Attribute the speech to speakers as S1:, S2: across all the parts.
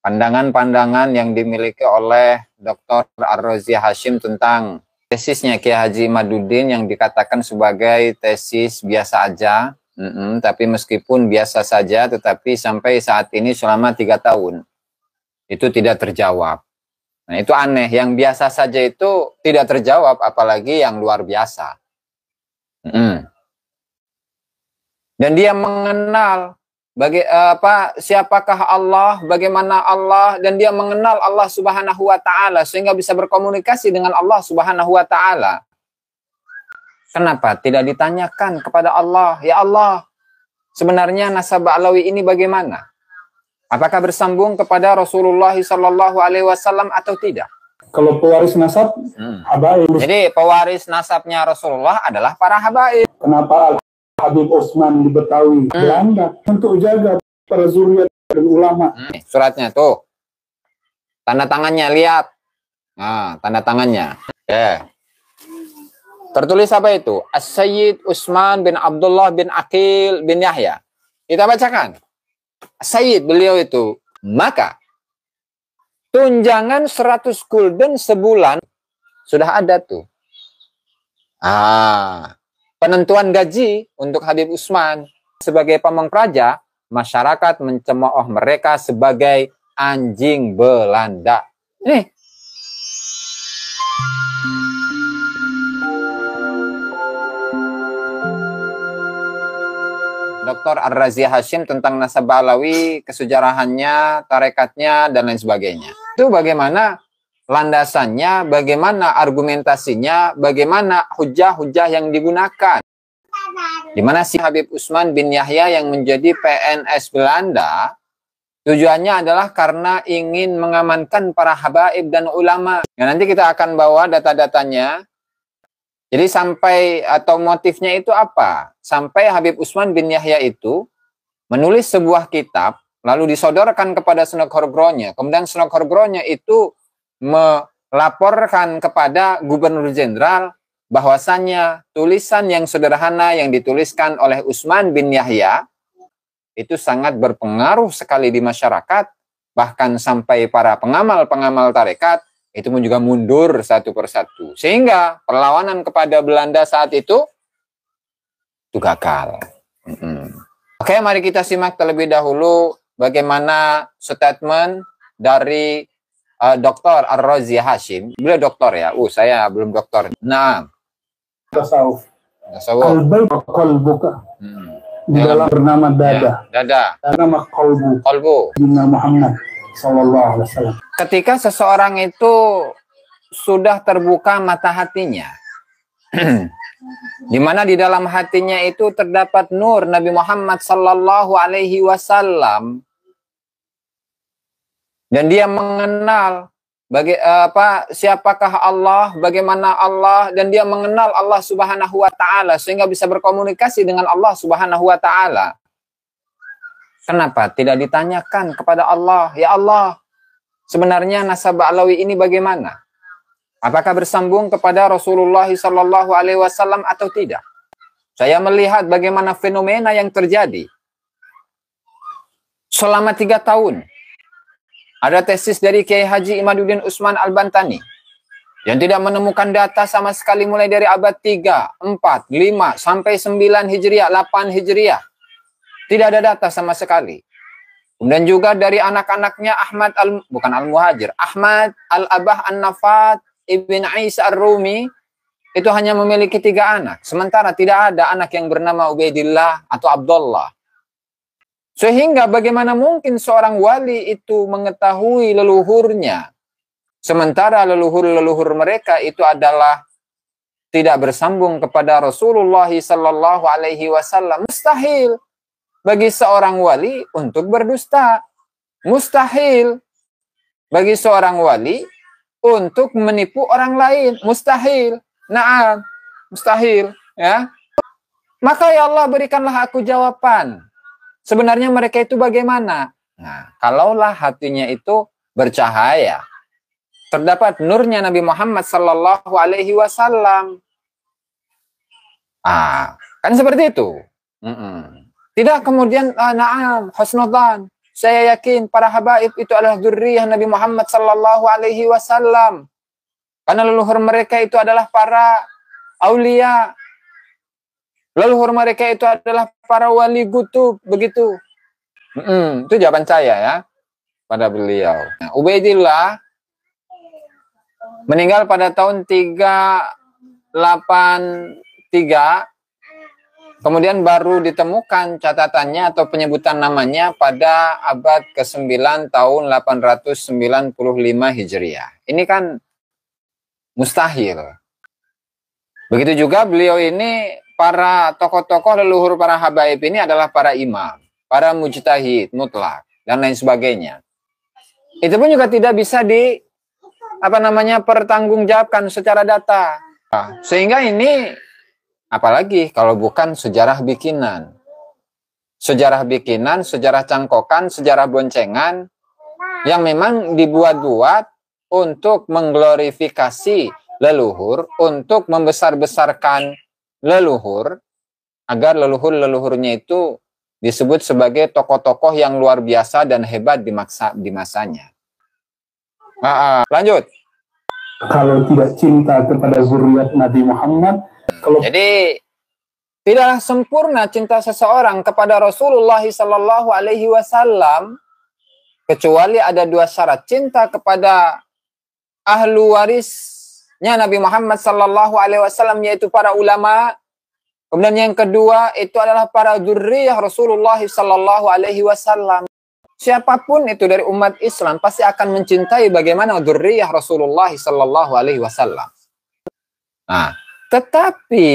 S1: pandangan-pandangan yang dimiliki oleh Dr. Ar-Razi Hashim tentang tesisnya Kiai Haji Imaduddin yang dikatakan sebagai tesis biasa aja. Tapi meskipun biasa saja, tetapi sampai saat ini selama 3 tahun itu tidak terjawab. Nah, itu aneh. Yang biasa saja itu tidak terjawab, apalagi yang luar biasa. Dan dia mengenal siapakah Allah, bagaimana Allah, dan dia mengenal Allah Subhanahu wa taala sehingga bisa berkomunikasi dengan Allah Subhanahu wa taala. Kenapa tidak ditanyakan kepada Allah, ya Allah, sebenarnya nasab Ba'lawi ini bagaimana? Apakah bersambung kepada Rasulullah sallallahu alaihi wasallam atau tidak?
S2: Kalau pewaris nasab, habaib.
S1: Jadi pewaris nasabnya Rasulullah adalah para habaib.
S2: Kenapa Habib Utsman di Betawi, Belanda, untuk jaga para zuriat dan ulama.
S1: Suratnya tuh, tanda tangannya, lihat. Nah, tanda tangannya. Tertulis apa itu? As-Sayyid Utsman bin Abdullah bin Aqil bin Yahya. Kita bacakan. Sayyid beliau itu. Maka tunjangan 100 gulden sebulan sudah ada tuh. Penentuan gaji untuk Habib Utsman sebagai pamong praja, masyarakat mencemooh mereka sebagai anjing Belanda. Nih. Dr. Ar-Razi Hashim tentang nasab Ba'lawi, kesejarahannya, tarekatnya, dan lain sebagainya. Itu bagaimana landasannya, bagaimana argumentasinya, bagaimana hujah-hujah yang digunakan. Di mana si Habib Utsman bin Yahya yang menjadi PNS Belanda, tujuannya adalah karena ingin mengamankan para habaib dan ulama. Ya, nanti kita akan bawa data-datanya. Jadi sampai atau motifnya itu apa? Sampai Habib Utsman bin Yahya itu menulis sebuah kitab, lalu disodorkan kepada Senok Horgronya. Kemudian Senok Horgronya itu melaporkan kepada Gubernur Jenderal bahwasannya tulisan yang sederhana yang dituliskan oleh Utsman bin Yahya itu sangat berpengaruh sekali di masyarakat, bahkan sampai para pengamal-pengamal tarekat itu pun juga mundur satu persatu. Sehingga perlawanan kepada Belanda saat itu gagal. Oke, mari kita simak terlebih dahulu bagaimana statement dari Dr. Ar-Razi Hashim. Beliau doktor ya. Saya belum doktor. Nah.
S2: Tasawuf. Al-bayt qalbuka. Di dalam bernama dada.
S1: Ya, dada.
S2: Nama qalbu.
S1: Qalbu.
S2: Nabi Muhammad sallallahu alaihi wasallam.
S1: Ketika seseorang itu sudah terbuka mata hatinya, di mana di dalam hatinya itu terdapat nur Nabi Muhammad sallallahu alaihi wasallam, dan dia mengenal siapakah Allah, bagaimana Allah, dan dia mengenal Allah Subhanahu wa taala sehingga bisa berkomunikasi dengan Allah Subhanahu wa taala. Kenapa tidak ditanyakan kepada Allah, ya Allah, sebenarnya nasab Ba'lawi ini bagaimana? Apakah bersambung kepada Rasulullah sallallahu alaihi wasallam atau tidak? Saya melihat bagaimana fenomena yang terjadi selama 3 tahun. Ada tesis dari Kiai Haji Imaduddin Utsman Al-Bantani yang tidak menemukan data sama sekali mulai dari abad 3, 4, 5, sampai 9 Hijriah, 8 Hijriah. Tidak ada data sama sekali. Kemudian juga dari anak-anaknya Ahmad Al-Abah An-Nafat Ibn Isa Ar-Rumi itu hanya memiliki 3 anak. Sementara tidak ada anak yang bernama Ubaidillah atau Abdullah. Sehingga bagaimana mungkin seorang wali itu mengetahui leluhurnya, sementara leluhur-leluhur mereka itu adalah tidak bersambung kepada Rasulullah sallallahu alaihi wasallam. Mustahil bagi seorang wali untuk berdusta. Mustahil bagi seorang wali untuk menipu orang lain. Mustahil. Naam, mustahil, ya. Maka ya Allah, berikanlah aku jawaban. Sebenarnya mereka itu bagaimana? Nah, kalaulah hatinya itu bercahaya, terdapat nurnya Nabi Muhammad sallallahu alaihi wasallam. Kan seperti itu. Tidak kemudian, na'am, husnudzan, Saya yakin para habaib itu adalah dzurriyyah Nabi Muhammad sallallahu alaihi wasallam. Karena leluhur mereka itu adalah para aulia. Leluhur mereka itu adalah para wali kutub, begitu. Itu jawaban saya ya pada beliau. Nah, Ubaidillah meninggal pada tahun 383. Kemudian baru ditemukan catatannya atau penyebutan namanya pada abad ke-9 tahun 895 Hijriah. Ini kan mustahil. Begitu juga beliau ini, para tokoh-tokoh leluhur para habaib ini adalah para imam, para mujtahid mutlak dan lain sebagainya. Itu pun juga tidak bisa pertanggungjawabkan secara data. Sehingga ini apalagi kalau bukan sejarah bikinan. Sejarah bikinan, sejarah cangkokan, sejarah boncengan yang memang dibuat-buat untuk mengglorifikasi leluhur, untuk membesar-besarkan leluhur, agar leluhur-leluhurnya itu disebut sebagai tokoh-tokoh yang luar biasa dan hebat di masanya. Lanjut.
S2: Kalau tidak cinta kepada zuriat Nabi Muhammad,
S1: jadi tidaklah sempurna cinta seseorang kepada Rasulullah Sallallahu Alaihi Wasallam kecuali ada dua syarat: cinta kepada ahlu warisnya Nabi Muhammad Sallallahu Alaihi Wasallam, yaitu para ulama. Kemudian yang kedua itu adalah para dzurriyyah Rasulullah Sallallahu Alaihi Wasallam. Siapapun itu dari umat Islam pasti akan mencintai bagaimana dzurriyyah Rasulullah Sallallahu Alaihi Wasallam. Nah, tetapi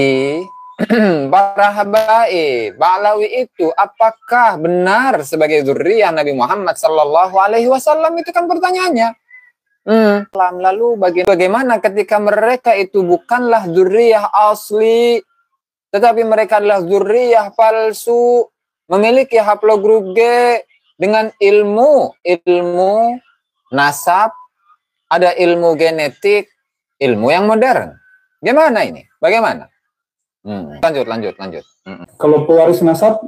S1: para habaib Ba'lawi itu apakah benar sebagai dzurriyyah Nabi Muhammad Sallallahu Alaihi Wasallam? Itu kan pertanyaannya. Lalu bagaimana ketika mereka itu bukanlah dzurriyyah asli, tetapi mereka adalah dzurriyyah palsu, memiliki haplogrup G dengan ilmu nasab, ada ilmu genetik, ilmu yang modern. Gimana ini? Bagaimana? Lanjut.
S2: kalau pewaris nasab,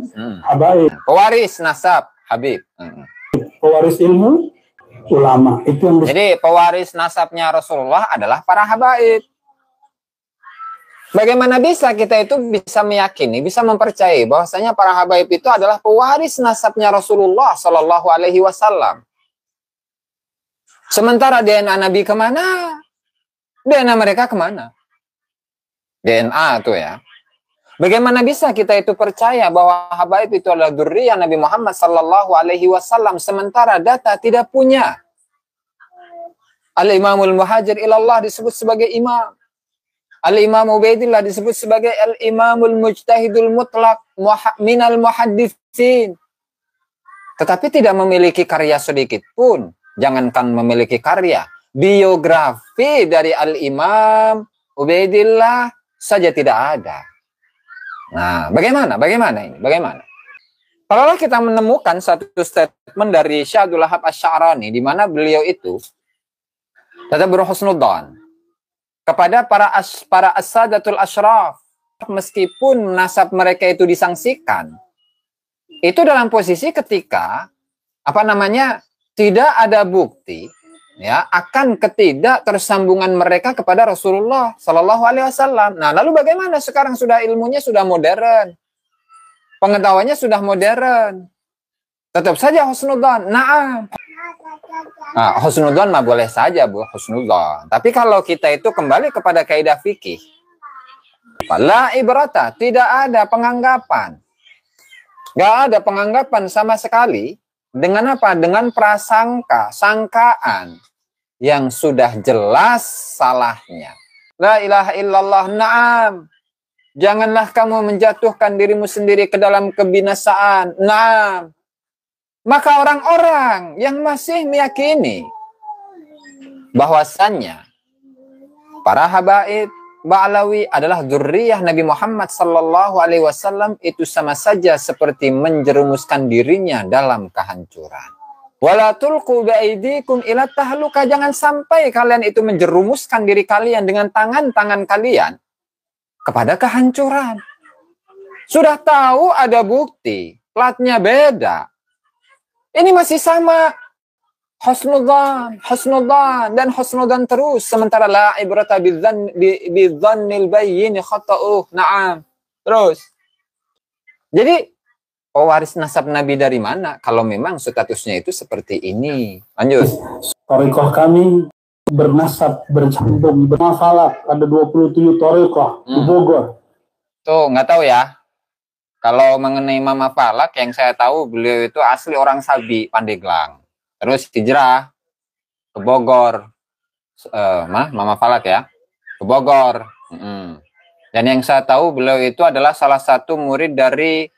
S2: habaib.
S1: Pewaris nasab, Habib.
S2: Pewaris ilmu, ulama. Itu yang
S1: Jadi pewaris nasabnya Rasulullah adalah para habaib. Bagaimana bisa kita itu bisa meyakini, bisa mempercayai bahwasanya para habaib itu adalah pewaris nasabnya Rasulullah Shallallahu Alaihi Wasallam? Sementara DNA Nabi kemana? DNA mereka kemana? DNA tuh ya. Bagaimana bisa kita itu percaya bahwa habaib itu adalah dzurriyyah Nabi Muhammad Shallallahu Alaihi Wasallam sementara data tidak punya? Al-Imamul Muhajir ilallah disebut sebagai imam. Al-Imam Ubaidillah disebut sebagai Al-Imamul Mujtahidul Mutlaq minal muhadditsin. Tetapi tidak memiliki karya sedikit pun. Jangankan memiliki karya. Biografi dari Al-Imam Ubaidillah saja tidak ada. Nah, bagaimana ini? Kalau kita menemukan satu statement dari Syekh Abdul Wahab Asy-Sya'rani di mana beliau itu tetap berhusnudzon kepada para as-sadatul asyraf, meskipun nasab mereka itu disangsikan, itu dalam posisi ketika tidak ada bukti ya akan ketidak tersambungan mereka kepada Rasulullah Sallallahu Alaihi Wasallam. Nah, lalu bagaimana sekarang ilmunya sudah modern, pengetahuannya sudah modern, tetap saja husnudzon. Husnudzon mah boleh saja, Bu, husnudzon. Tapi kalau kita itu kembali kepada kaidah fikih, la ibrata, tidak ada penganggapan. Gak ada penganggapan sama sekali dengan apa? Dengan prasangka, sangkaan yang sudah jelas salahnya. La ilaha illallah, na'am. Janganlah kamu menjatuhkan dirimu sendiri ke dalam kebinasaan. Na'am. Maka orang-orang yang masih meyakini bahwasannya para habaib Ba'lawi adalah dzurriyyah Nabi Muhammad Sallallahu Alaihi Wasallam itu sama saja seperti menjerumuskan dirinya dalam kehancuran. Wala tulqu biaidikum ila tahluka, jangan sampai kalian itu menjerumuskan diri kalian dengan tangan-tangan kalian kepada kehancuran. Sudah tahu ada bukti, platnya beda. Ini masih sama. Husnudzan dan husnudzan terus. Sementara la ibrata bidzannil bayyin khata'uh. Naam. Terus. Jadi, waris nasab Nabi dari mana? Kalau memang statusnya itu seperti ini. Lanjut.
S2: Thariqah kami bernasab, bersambung, bermasalah. Ada 27 thariqah di Bogor.
S1: Tuh, nggak tahu ya. Kalau mengenai Mama Falak, yang saya tahu beliau itu asli orang Sabi, Pandeglang. Terus hijrah ke Bogor. Mama Falak ya. Ke Bogor. Dan yang saya tahu beliau itu adalah salah satu murid dari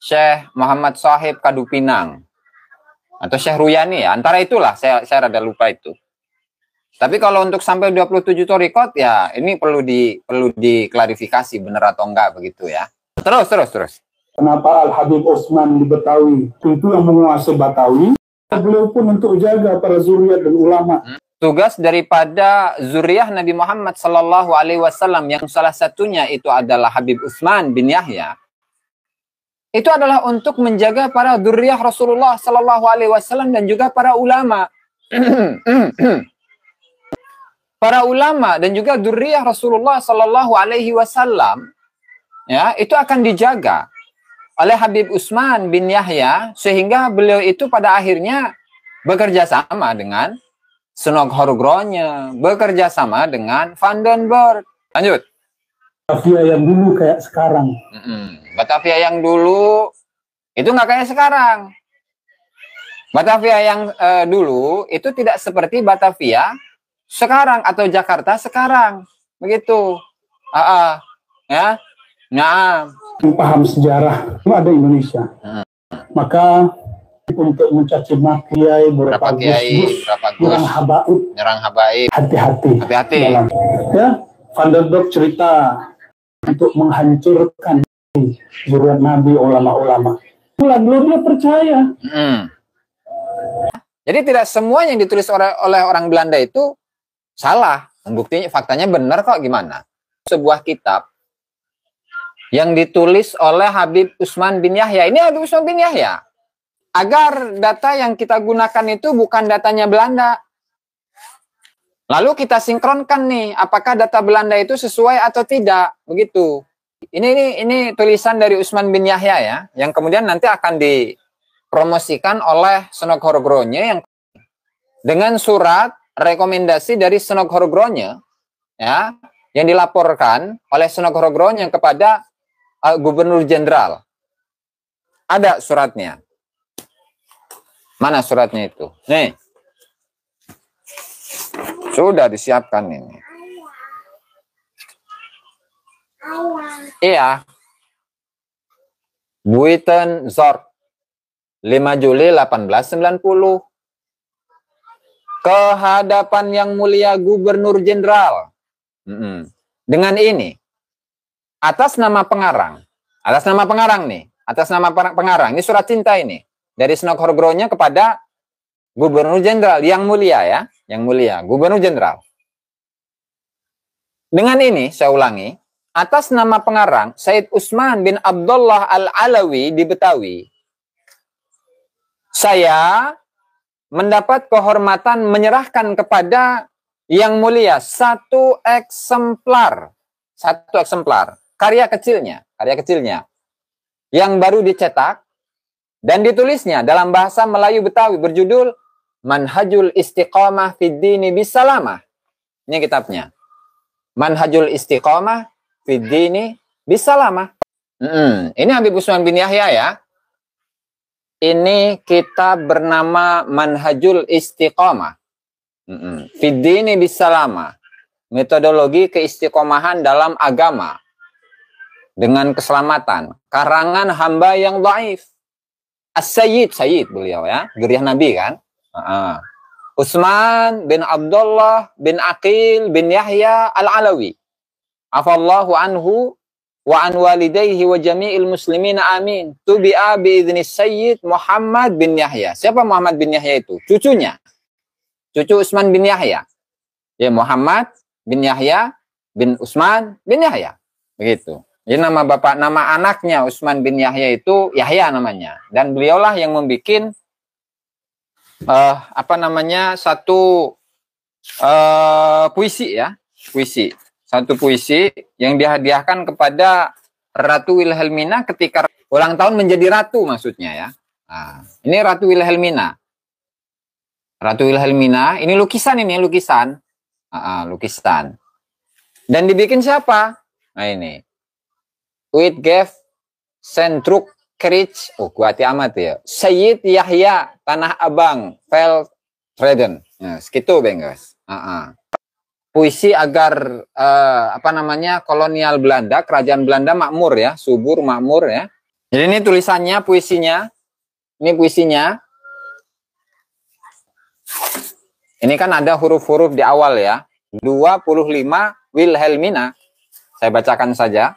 S1: Syekh Muhammad Shahib Kadupinang. Atau Syekh Ruyani ya. Antara itulah, saya rada lupa itu. Tapi kalau untuk sampai 27 thariqat ya ini perlu diklarifikasi benar atau enggak begitu ya. Terus.
S2: Kenapa Al-Habib Osman di Betawi itu yang menguasai Betawi? Beliau pun untuk jaga para zuriat dan ulama.
S1: Tugas daripada zuriah Nabi Muhammad Sallallahu Alaihi Wasallam yang salah satunya itu adalah Habib Utsman bin Yahya. Itu adalah untuk menjaga para zuriah Rasulullah Sallallahu Alaihi Wasallam dan juga para ulama. Para ulama dan juga zuriah Rasulullah Sallallahu Alaihi Wasallam ya itu akan dijaga oleh Habib Utsman bin Yahya sehingga beliau itu pada akhirnya bekerja sama dengan Sunok Horgronya, bekerja sama dengan Van den Burg. Lanjut.
S2: Batavia yang dulu kayak sekarang.
S1: Batavia yang dulu itu nggak kayak sekarang. Batavia yang dulu itu tidak seperti Batavia sekarang atau Jakarta sekarang. Begitu. Ya. Nah,
S2: Paham sejarah itu ada Indonesia. Maka untuk mencaci maki kiai, berapa Gus,
S1: nyerang habaib.
S2: Hati-hati.
S1: Hati-hati.
S2: Ya, Van den Burg cerita untuk menghancurkan zuriat Nabi, ulama-ulama. Belum dia percaya.
S1: Jadi tidak semua yang ditulis oleh orang Belanda itu salah. Buktinya, faktanya benar kok, gimana? Sebuah kitab yang ditulis oleh Habib Utsman bin Yahya. Ini Habib Utsman bin Yahya. Agar data yang kita gunakan itu bukan datanya Belanda. Lalu kita sinkronkan nih, apakah data Belanda itu sesuai atau tidak, begitu. Ini tulisan dari Utsman bin Yahya ya, yang kemudian nanti akan dipromosikan oleh Sunok Horgronya yang dengan surat rekomendasi dari Sunok Horgronya ya, yang dilaporkan oleh Sunok Horgronya kepada Gubernur Jenderal. Ada suratnya. Mana suratnya itu? Nih. Sudah disiapkan ini. Iya. Buiten Zorg. 5 Juli 1890. Kehadapan yang mulia Gubernur Jenderal. Dengan ini. Atas nama pengarang. Atas nama pengarang nih. Atas nama pengarang. Ini surat cinta ini. Dari Sunok Horgronya kepada Gubernur Jenderal yang mulia ya. Yang mulia. Gubernur Jenderal. Dengan ini, saya ulangi. Atas nama pengarang, Said Utsman bin Abdullah Al-Alawi di Betawi. Saya mendapat kehormatan menyerahkan kepada yang mulia satu eksemplar karya kecilnya yang baru dicetak dan ditulisnya dalam bahasa Melayu Betawi berjudul Manhajul Istiqomah Fid Dini Bisalamah. Ini kitabnya. Manhajul Istiqomah Fid Dini Bisalamah. Ini Habib Utsman bin Yahya ya. Ini kitab bernama Manhajul Istiqomah. Fid Dini Bisalamah. Metodologi keistiqomahan dalam agama dengan keselamatan. Karangan hamba yang dhaif. As-Sayyid, Sayyid beliau ya. Zuriyah Nabi kan. Utsman bin Abdullah bin Aqil bin Yahya Al-Alawi. Afallahu anhu wa an walidayhi wa jami'il muslimin amin. Tubi'a bi'idhnis Sayyid Muhammad bin Yahya. Siapa Muhammad bin Yahya itu? Cucunya. Cucu Utsman bin Yahya. Ya, Muhammad bin Yahya bin Utsman bin Yahya. Begitu. Jadi nama nama anaknya Utsman bin Yahya itu Yahya namanya. Dan beliaulah yang membuat apa namanya, satu puisi ya, puisi. Satu puisi yang dihadiahkan kepada Ratu Wilhelmina ketika ulang tahun menjadi ratu maksudnya ya. Nah, ini Ratu Wilhelmina. Ratu Wilhelmina, ini lukisan ini, lukisan. Lukisan. Dan dibikin siapa? Nah ini. Wittgef Sendruk Kerich. Oh, kuati amat ya. Sayyid Yahya Tanah Abang Veldreden. Nah, segitu bengus. Puisi agar apa namanya, kolonial Belanda, kerajaan Belanda makmur ya, subur, makmur ya. Jadi ini tulisannya, puisinya. Ini puisinya. Ini kan ada huruf-huruf di awal ya. 25 Wilhelmina. Saya bacakan saja.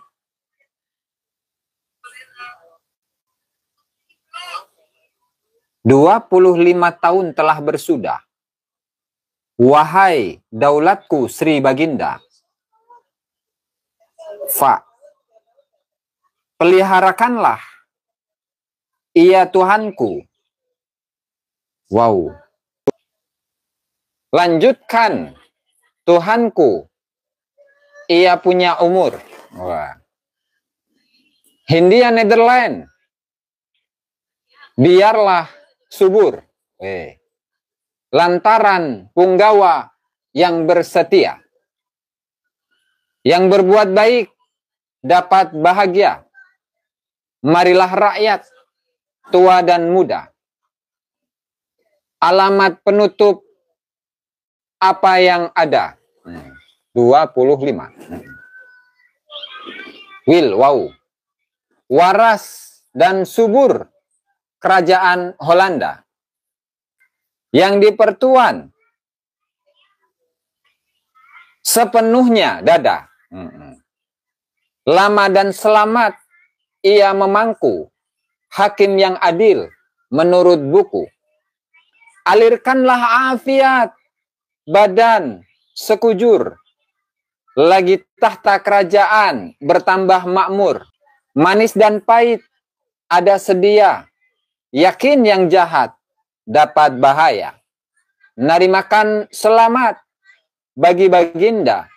S1: "25 tahun telah bersudah. Wahai daulatku Sri Baginda. Fa. Peliharakanlah ia Tuhanku. Wow. Lanjutkan Tuhanku. Ia punya umur." Wah. Hindia Nederland. Biarlah subur. Lantaran punggawa yang bersetia. Yang berbuat baik dapat bahagia. Marilah rakyat, tua dan muda. Alamat penutup apa yang ada. 25. Wow. Waras dan subur kerajaan Holanda yang dipertuan sepenuhnya dada. Lama dan selamat ia memangku, hakim yang adil menurut buku. Alirkanlah afiat badan sekujur, lagi tahta kerajaan bertambah makmur. Manis dan pahit ada sedia, yakin yang jahat dapat bahaya. Narimakan selamat bagi Baginda,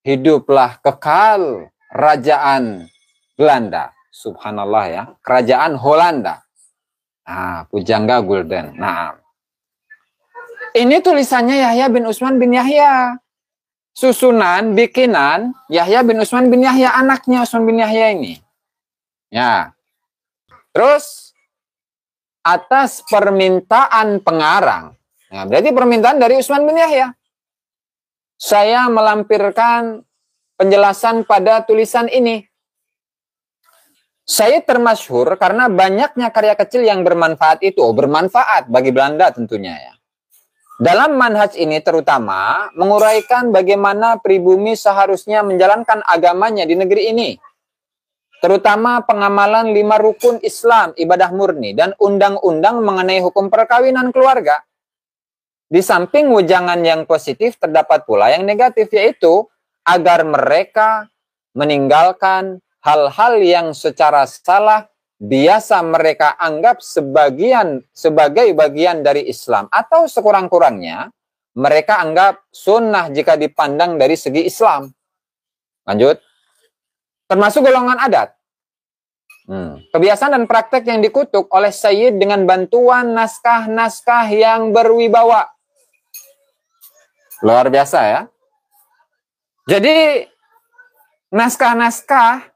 S1: hiduplah kekal kerajaan Belanda. Subhanallah ya, kerajaan Holanda. Pujangga Gulden. Nah, ini tulisannya Yahya bin Utsman bin Yahya. Susunan, bikinan Yahya bin Utsman bin Yahya, anaknya Utsman bin Yahya ini. Ya. Terus atas permintaan pengarang. Nah, berarti permintaan dari Utsman bin Yahya. Saya melampirkan penjelasan pada tulisan ini. Saya termasyhur karena banyaknya karya kecil yang bermanfaat itu. Bermanfaat bagi Belanda tentunya ya. Dalam manhaj ini terutama menguraikan bagaimana pribumi seharusnya menjalankan agamanya di negeri ini. Terutama pengamalan 5 rukun Islam, ibadah murni, dan undang-undang mengenai hukum perkawinan keluarga. Di samping wejangan yang positif, terdapat pula yang negatif, yaitu agar mereka meninggalkan hal-hal yang secara salah biasa mereka anggap sebagai bagian dari Islam, atau sekurang-kurangnya mereka anggap sunnah jika dipandang dari segi Islam. Lanjut. Termasuk golongan adat. Kebiasaan dan praktek yang dikutuk oleh Sayyid dengan bantuan naskah-naskah yang berwibawa. Luar biasa ya. Jadi naskah-naskah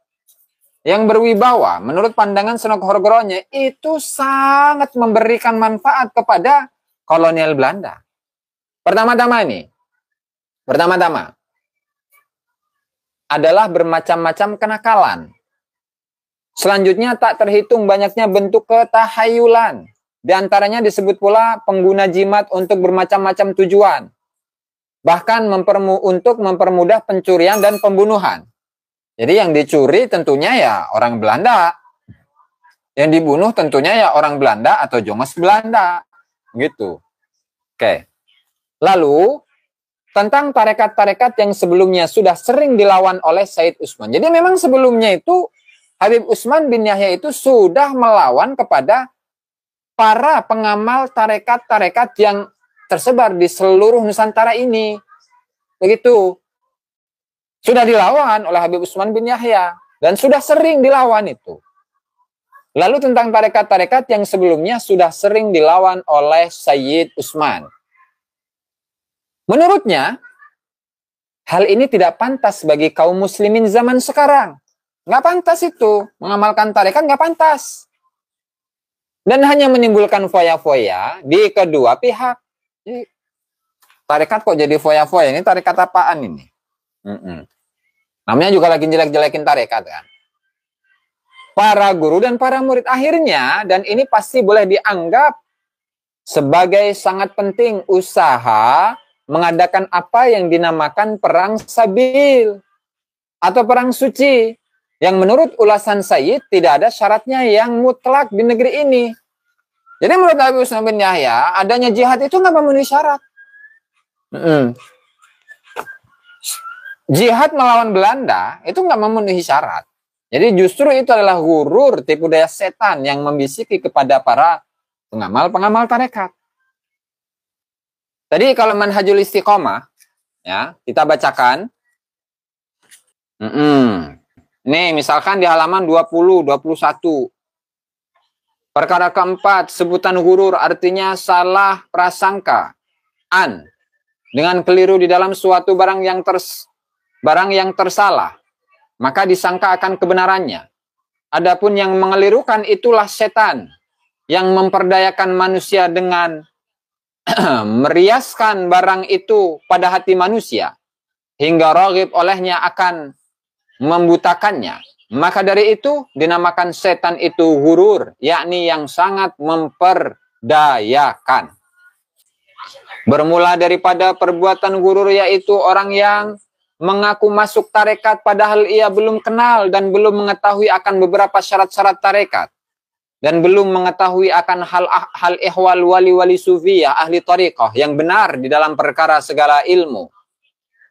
S1: yang berwibawa menurut pandangan Senok Horgoronya itu sangat memberikan manfaat kepada kolonial Belanda. Pertama-tama adalah bermacam-macam kenakalan. Selanjutnya tak terhitung banyaknya bentuk ketahayulan. Di antaranya disebut pula pengguna jimat untuk bermacam-macam tujuan. Bahkan untuk mempermudah pencurian dan pembunuhan. Jadi yang dicuri tentunya ya orang Belanda. Yang dibunuh tentunya ya orang Belanda atau Jonges Belanda. Gitu. Oke. Lalu tentang tarekat-tarekat yang sebelumnya sudah sering dilawan oleh Sayyid Utsman. Jadi memang sebelumnya itu Habib Utsman bin Yahya itu sudah melawan kepada para pengamal tarekat-tarekat yang tersebar di seluruh Nusantara ini. Begitu. Sudah dilawan oleh Habib Utsman bin Yahya. Dan sudah sering dilawan itu. Lalu tentang tarekat-tarekat yang sebelumnya sudah sering dilawan oleh Sayyid Utsman. Menurutnya, hal ini tidak pantas bagi kaum muslimin zaman sekarang. Nggak pantas itu. Mengamalkan tarekat nggak pantas. Dan hanya menimbulkan foya-foya di kedua pihak. Tarekat kok jadi foya-foya? Ini tarekat apaan ini? Namanya juga lagi jelek-jelekin tarekat kan. Para guru dan para murid akhirnya, dan ini pasti boleh dianggap sebagai sangat penting usaha mengadakan apa yang dinamakan perang sabil atau perang suci. Yang menurut ulasan Sayyid tidak ada syaratnya yang mutlak di negeri ini. Jadi menurut Habib Utsman bin Yahya, adanya jihad itu nggak memenuhi syarat. Jihad melawan Belanda itu nggak memenuhi syarat. Jadi justru itu adalah gurur, tipu daya setan yang membisiki kepada para pengamal tarekat. Tadi kalau manhajul istiqomah, ya kita bacakan. Nih, misalkan di halaman 20, 21. Perkara keempat, sebutan gurur artinya salah prasangka. Dengan keliru di dalam suatu barang yang tersalah, maka disangka akan kebenarannya. Adapun yang mengelirukan itulah setan yang memperdayakan manusia dengan meriaskan barang itu pada hati manusia hingga raghib olehnya akan membutakannya. Maka dari itu dinamakan setan itu gurur, yakni yang sangat memperdayakan. Bermula daripada perbuatan gurur, yaitu orang yang mengaku masuk tarekat padahal ia belum kenal dan belum mengetahui akan beberapa syarat-syarat tarekat dan belum mengetahui akan hal ihwal wali-wali sufiyah ahli tariqah yang benar di dalam perkara segala ilmu.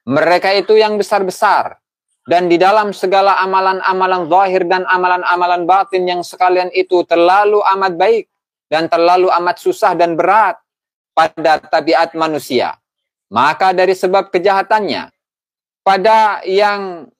S1: Mereka itu yang besar-besar. Dan di dalam segala amalan-amalan zahir dan amalan-amalan batin yang sekalian itu terlalu amat baik dan terlalu amat susah dan berat pada tabiat manusia. Maka dari sebab kejahatannya pada yang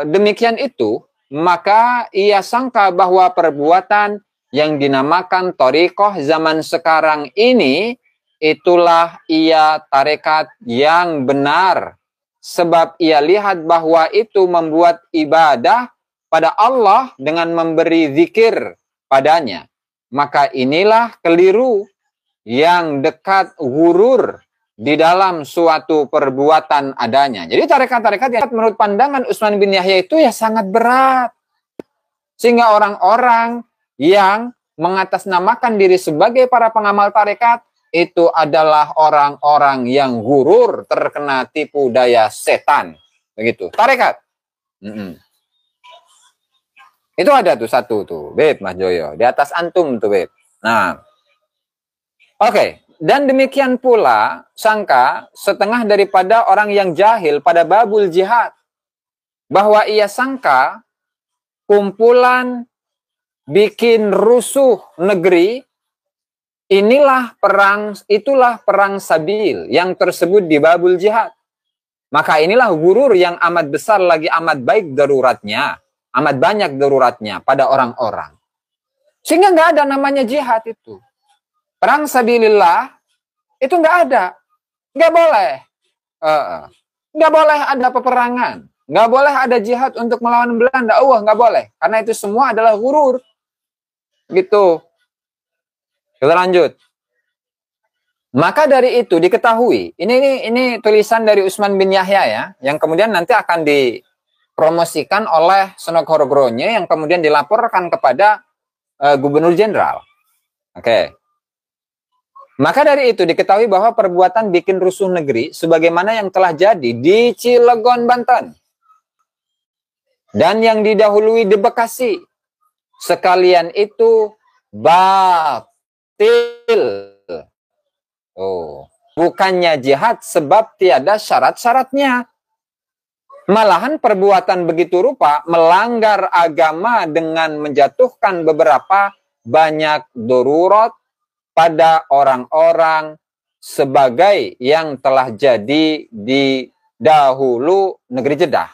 S1: demikian itu, maka ia sangka bahwa perbuatan yang dinamakan thariqah zaman sekarang ini itulah ia tarekat yang benar. Sebab ia lihat bahwa itu membuat ibadah pada Allah dengan memberi zikir padanya. Maka inilah keliru yang dekat gurur di dalam suatu perbuatan adanya. Jadi tarekat-tarekat yang menurut pandangan Utsman bin Yahya itu ya sangat berat. Sehingga orang-orang yang mengatasnamakan diri sebagai para pengamal tarekat itu adalah orang-orang yang gurur, terkena tipu daya setan. Begitu. Tarekat. Itu ada tuh satu tuh, Beb, Mas Joyo. Di atas antum tuh, Beb. Nah. Oke. Dan demikian pula sangka setengah daripada orang yang jahil pada babul jihad. Bahwa ia sangka kumpulan bikin rusuh negeri, itulah perang sabil yang tersebut di babul jihad. Maka inilah gurur yang amat besar lagi amat baik daruratnya, amat banyak daruratnya pada orang-orang. Sehingga nggak ada namanya jihad itu. Perang sabilillah itu nggak ada, nggak boleh, nggak boleh ada peperangan, nggak boleh ada jihad untuk melawan Belanda. Nggak boleh, karena itu semua adalah gurur, gitu. Kita lanjut. Maka dari itu diketahui, ini tulisan dari Utsman bin Yahya ya, yang kemudian nanti akan dipromosikan oleh Senok Horogronya yang kemudian dilaporkan kepada Gubernur Jenderal. Oke. Maka dari itu diketahui bahwa perbuatan bikin rusuh negeri sebagaimana yang telah jadi di Cilegon, Banten, dan yang didahului di Bekasi, sekalian itu batil. Bukannya jihad sebab tiada syarat-syaratnya. Malahan perbuatan begitu rupa melanggar agama dengan menjatuhkan beberapa banyak darurat pada orang-orang sebagai yang telah jadi di dahulu negeri Jeddah.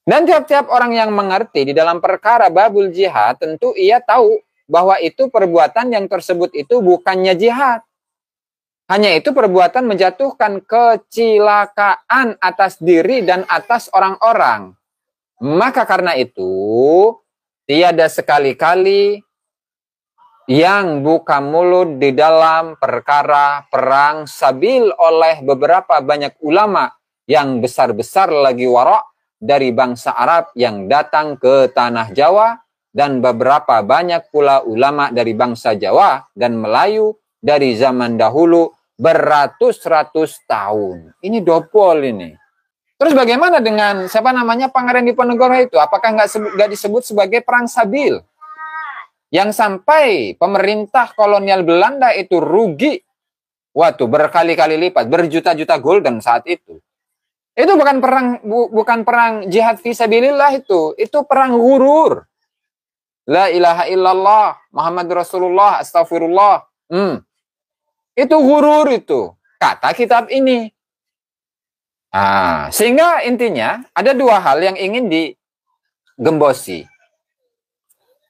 S1: Dan tiap-tiap orang yang mengerti di dalam perkara babul jihad, tentu ia tahu bahwa itu perbuatan yang tersebut itu bukannya jihad. Hanya itu perbuatan menjatuhkan kecelakaan atas diri dan atas orang-orang. Maka karena itu, tiada sekali-kali yang buka mulut di dalam perkara perang sabil oleh beberapa banyak ulama yang besar-besar lagi wara' dari bangsa Arab yang datang ke tanah Jawa, dan beberapa banyak pula ulama dari bangsa Jawa dan Melayu dari zaman dahulu beratus-ratus tahun. Ini dobol ini. Terus bagaimana dengan siapa namanya Pangeran Diponegoro itu? Apakah nggak disebut sebagai perang sabil? Yang sampai pemerintah kolonial Belanda itu rugi waktu berkali-kali lipat, berjuta-juta gulden saat itu. Itu bukan perang jihad fisabilillah itu perang gurur. La ilaha illallah Muhammad Rasulullah astagfirullah. Itu gurur itu, kata kitab ini. Sehingga intinya ada dua hal yang ingin digembosi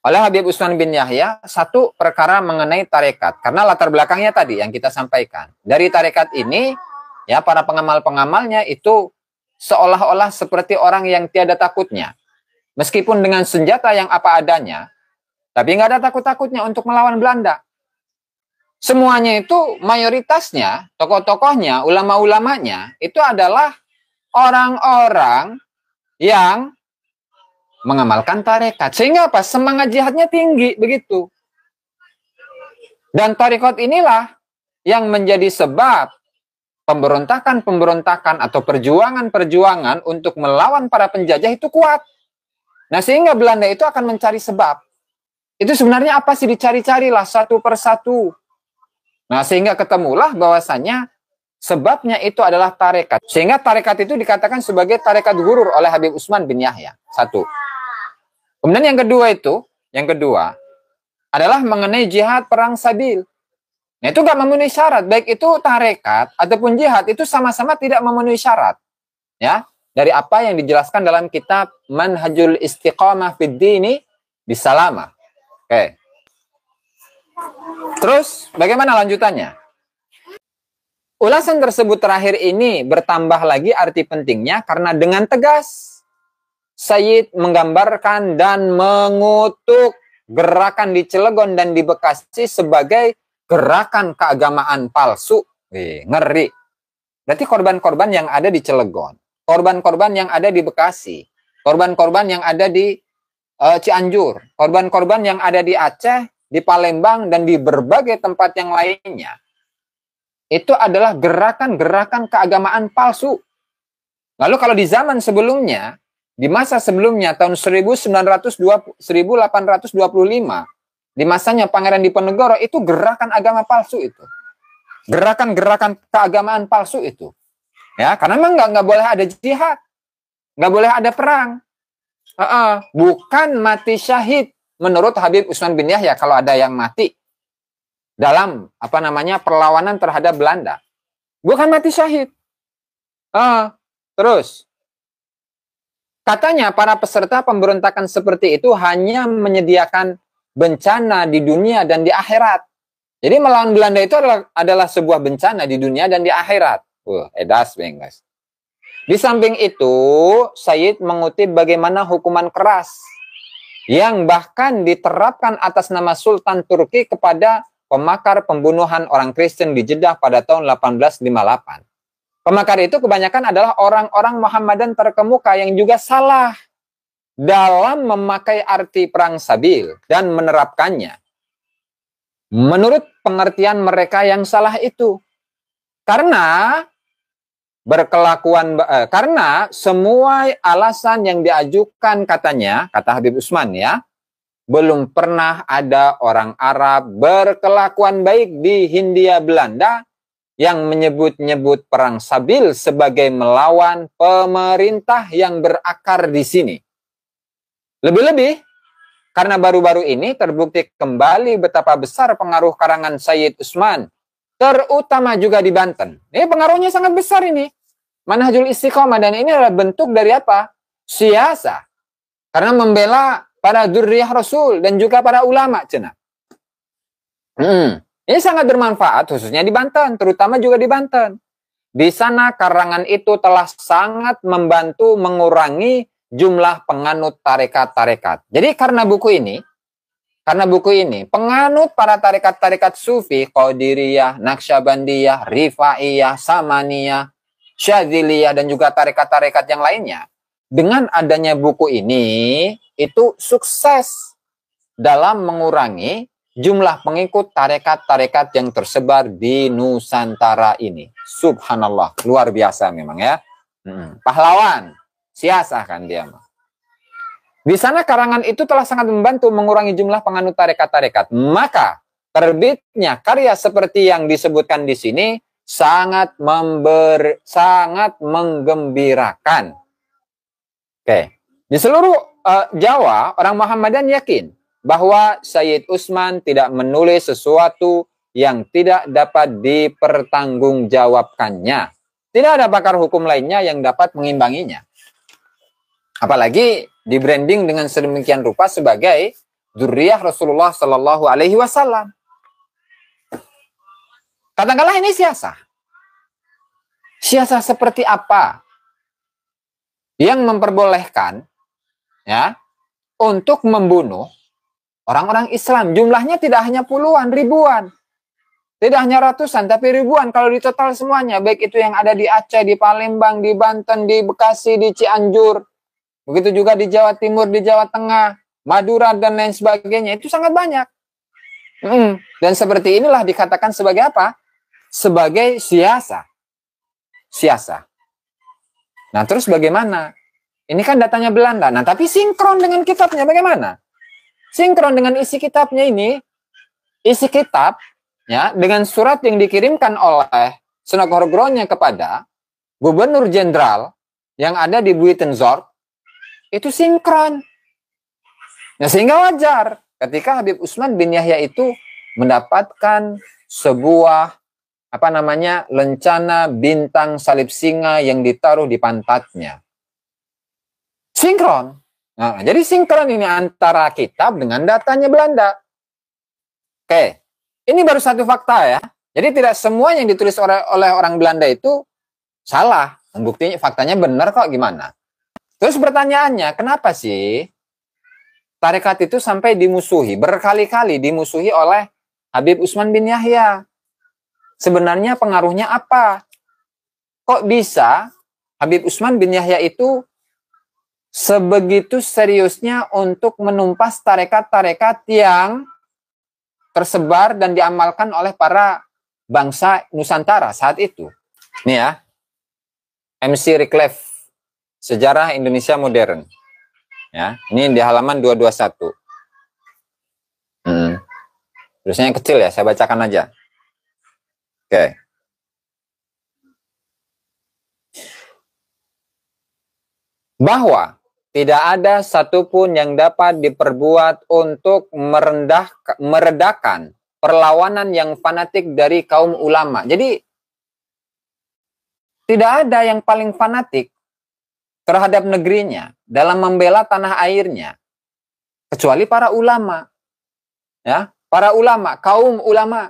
S1: oleh Habib Utsman bin Yahya. Satu, perkara mengenai tarekat. Karena latar belakangnya tadi yang kita sampaikan. Dari tarekat ini, ya para pengamal-pengamalnya itu seolah-olah seperti orang yang tiada takutnya. Meskipun dengan senjata yang apa adanya, tapi nggak ada takut-takutnya untuk melawan Belanda. Semuanya itu mayoritasnya, tokoh-tokohnya, ulama-ulamanya, itu adalah orang-orang yang mengamalkan tarekat. Sehingga apa? Semangat jihadnya tinggi, begitu. Dan tarekat inilah yang menjadi sebab pemberontakan-pemberontakan atau perjuangan-perjuangan untuk melawan para penjajah itu kuat. Nah, sehingga Belanda itu akan mencari sebab. Itu sebenarnya apa sih, dicari-carilah satu persatu. Nah, sehingga ketemulah bahwasanya sebabnya itu adalah tarekat. Sehingga tarekat itu dikatakan sebagai tarekat gurur oleh Habib Utsman bin Yahya. Satu. Kemudian yang kedua adalah mengenai jihad perang sabil. Nah, itu gak memenuhi syarat. Baik itu tarekat ataupun jihad itu sama-sama tidak memenuhi syarat. Ya, dari apa yang dijelaskan dalam kitab Manhajul Istiqamah fid Dini Bisalamah. Oke. Terus bagaimana lanjutannya? Ulasan tersebut terakhir ini bertambah lagi arti pentingnya karena dengan tegas Sayyid menggambarkan dan mengutuk gerakan di Cilegon dan di Bekasi sebagai gerakan keagamaan palsu. Ngeri. Berarti korban-korban yang ada di Cilegon, korban-korban yang ada di Bekasi, korban-korban yang ada di Cianjur, korban-korban yang ada di Aceh, di Palembang, dan di berbagai tempat yang lainnya, itu adalah gerakan-gerakan keagamaan palsu. Lalu kalau di zaman sebelumnya, di masa sebelumnya, tahun 1825, di masanya Pangeran Diponegoro, itu gerakan agama palsu itu. Gerakan-gerakan keagamaan palsu itu. Ya, karena memang nggak boleh ada jihad, nggak boleh ada perang. Bukan mati syahid menurut Habib Utsman bin Yahya kalau ada yang mati dalam perlawanan terhadap Belanda. Bukan mati syahid. Terus katanya para peserta pemberontakan seperti itu hanya menyediakan bencana di dunia dan di akhirat. Jadi melawan Belanda itu adalah sebuah bencana di dunia dan di akhirat. Edas guys. Di samping itu, Sayyid mengutip bagaimana hukuman keras yang bahkan diterapkan atas nama Sultan Turki kepada pemakar pembunuhan orang Kristen di Jeddah pada tahun 1858. Pemakar itu kebanyakan adalah orang-orang Muhammadan terkemuka yang juga salah dalam memakai arti perang sabil dan menerapkannya menurut pengertian mereka yang salah itu. Karena karena semua alasan yang diajukan katanya, kata Habib Utsman ya, belum pernah ada orang Arab berkelakuan baik di Hindia Belanda yang menyebut-nyebut perang sabil sebagai melawan pemerintah yang berakar di sini. Lebih-lebih, Karena baru-baru ini terbukti kembali betapa besar pengaruh karangan Sayyid Utsman, terutama juga di Banten. Ini pengaruhnya sangat besar ini. Manhajul Istiqomah, dan ini adalah bentuk dari apa? Siasa. Karena membela para dzurriyyah Rasul dan juga para ulama, cenah. Ini sangat bermanfaat khususnya di Banten, terutama juga di Banten. Di sana karangan itu telah sangat membantu mengurangi jumlah penganut tarekat-tarekat. Jadi karena buku ini, penganut para tarekat-tarekat sufi, Qadiriyah, Naqsyabandiyah, Rifaiyah, Samaniyah, Syadziliyah, dan juga tarekat-tarekat yang lainnya, dengan adanya buku ini, itu sukses dalam mengurangi jumlah pengikut tarekat-tarekat yang tersebar di Nusantara ini. Subhanallah, luar biasa memang ya. Pahlawan, siasah kan dia. Di sana karangan itu telah sangat membantu mengurangi jumlah penganut tarekat-tarekat. Maka terbitnya karya seperti yang disebutkan di sini sangat menggembirakan. Oke, di seluruh Jawa, orang Muhammadan yakin bahwa Sayyid Utsman tidak menulis sesuatu yang tidak dapat dipertanggungjawabkannya. Tidak ada pakar hukum lainnya yang dapat mengimbanginya. Apalagi di branding dengan sedemikian rupa sebagai dzurriyyah Rasulullah Sallallahu Alaihi Wasallam. Katakanlah ini siasah. Siasah seperti apa yang memperbolehkan ya untuk membunuh orang-orang Islam? Jumlahnya tidak hanya puluhan, ribuan. Tidak hanya ratusan, tapi ribuan kalau ditotal semuanya. Baik itu yang ada di Aceh, di Palembang, di Banten, di Bekasi, di Cianjur. Begitu juga di Jawa Timur, di Jawa Tengah, Madura, dan lain sebagainya. Itu sangat banyak. Dan seperti inilah dikatakan sebagai apa? Sebagai siasah. Siasah. Nah, terus bagaimana? Ini kan datanya Belanda. Nah, tapi sinkron dengan kitabnya bagaimana? Sinkron dengan isi kitabnya ini. Isi kitab, ya, dengan surat yang dikirimkan oleh Senokorogronya kepada Gubernur Jenderal yang ada di Buitenzorg, itu sinkron. Nah, sehingga wajar ketika Habib Utsman bin Yahya itu mendapatkan sebuah lencana bintang salib singa yang ditaruh di pantatnya. Sinkron. Nah, jadi sinkron ini antara kitab dengan datanya Belanda. Oke. Ini baru satu fakta ya. Jadi tidak semua yang ditulis oleh orang Belanda itu salah. Buktinya, faktanya benar kok, gimana? Terus pertanyaannya, kenapa sih tarekat itu sampai dimusuhi, berkali-kali dimusuhi oleh Habib Utsman bin Yahya? Sebenarnya pengaruhnya apa? Kok bisa Habib Utsman bin Yahya itu sebegitu seriusnya untuk menumpas tarekat-tarekat yang tersebar dan diamalkan oleh para bangsa Nusantara saat itu? Ini ya, MC Reclef, Sejarah Indonesia Modern. Ya, ini di halaman 221. Tulisannya kecil ya, saya bacakan aja. Oke. Bahwa tidak ada satupun yang dapat diperbuat untuk meredakan perlawanan yang fanatik dari kaum ulama. Jadi, tidak ada yang paling fanatik terhadap negerinya dalam membela tanah airnya kecuali para ulama. Ya, para ulama, kaum ulama.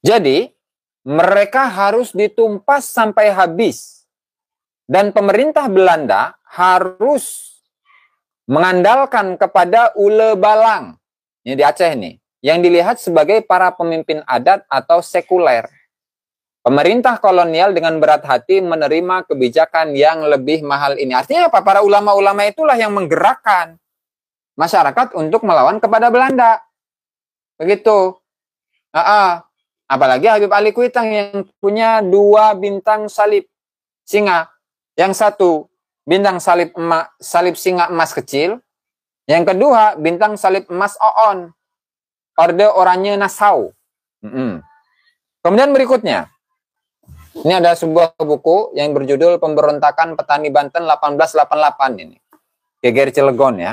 S1: Jadi, mereka harus ditumpas sampai habis. Dan pemerintah Belanda harus mengandalkan kepada ule balang. Ini di Aceh nih, yang dilihat sebagai para pemimpin adat atau sekuler. Pemerintah kolonial dengan berat hati menerima kebijakan yang lebih mahal ini. Artinya apa? Para ulama-ulama itulah yang menggerakkan masyarakat untuk melawan kepada Belanda. Begitu. Apalagi Habib Ali Kuitang yang punya 2 bintang salib singa. Yang satu bintang salib singa emas kecil. Yang kedua bintang salib emas Oon. Orde Oranye Nassau. Kemudian berikutnya. Ini ada sebuah buku yang berjudul Pemberontakan Petani Banten 1888 ini. Geger Cilegon ya.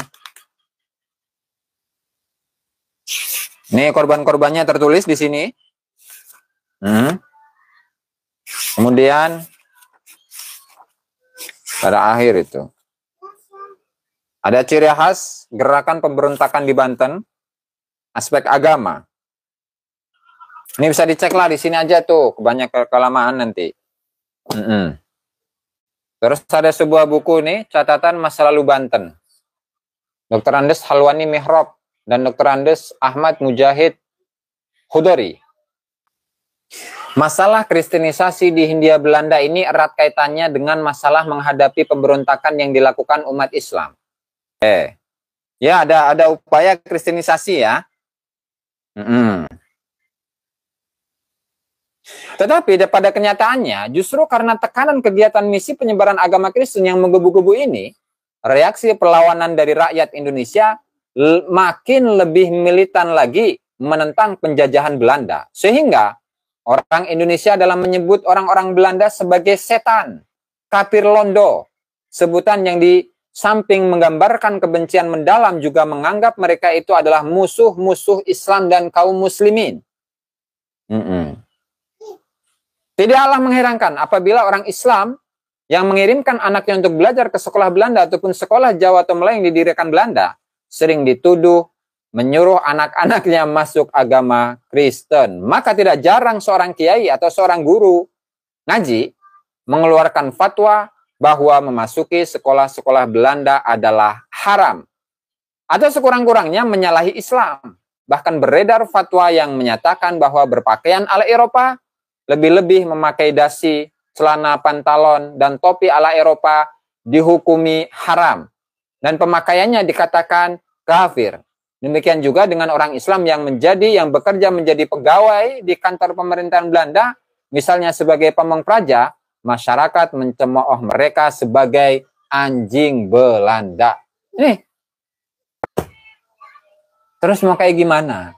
S1: Ini korban-korbannya tertulis di sini. Kemudian pada akhir itu ada ciri khas gerakan pemberontakan di Banten, aspek agama. Ini bisa dicek lah di sini aja tuh, kebanyakan kelamaan nanti. Terus ada sebuah buku nih, catatan masa lalu Banten. Dr. Andes Halwani Mihrab dan Dr. Andes Ahmad Mujahid Khudori. Masalah kristenisasi di Hindia Belanda ini erat kaitannya dengan masalah menghadapi pemberontakan yang dilakukan umat Islam. Ya, ada upaya kristenisasi ya. Tetapi pada kenyataannya, justru karena tekanan kegiatan misi penyebaran agama Kristen yang menggebu-gebu ini, reaksi perlawanan dari rakyat Indonesia makin lebih militan lagi menentang penjajahan Belanda. Sehingga orang Indonesia dalam menyebut orang-orang Belanda sebagai setan, kafir londo, sebutan yang di samping menggambarkan kebencian mendalam juga menganggap mereka itu adalah musuh-musuh Islam dan kaum muslimin. Tidaklah mengherankan apabila orang Islam yang mengirimkan anaknya untuk belajar ke sekolah Belanda ataupun sekolah Jawa atau Melayu yang didirikan Belanda sering dituduh menyuruh anak-anaknya masuk agama Kristen. Maka tidak jarang seorang kiai atau seorang guru ngaji mengeluarkan fatwa bahwa memasuki sekolah-sekolah Belanda adalah haram. Atau sekurang-kurangnya menyalahi Islam. Bahkan beredar fatwa yang menyatakan bahwa berpakaian ala Eropa, lebih-lebih memakai dasi, celana pantalon, dan topi ala Eropa dihukumi haram. Dan pemakaiannya dikatakan kafir. Demikian juga dengan orang Islam yang bekerja menjadi pegawai di kantor pemerintahan Belanda, misalnya sebagai pamong praja, masyarakat mencemooh mereka sebagai anjing Belanda. Nih. Terus mau kayak gimana?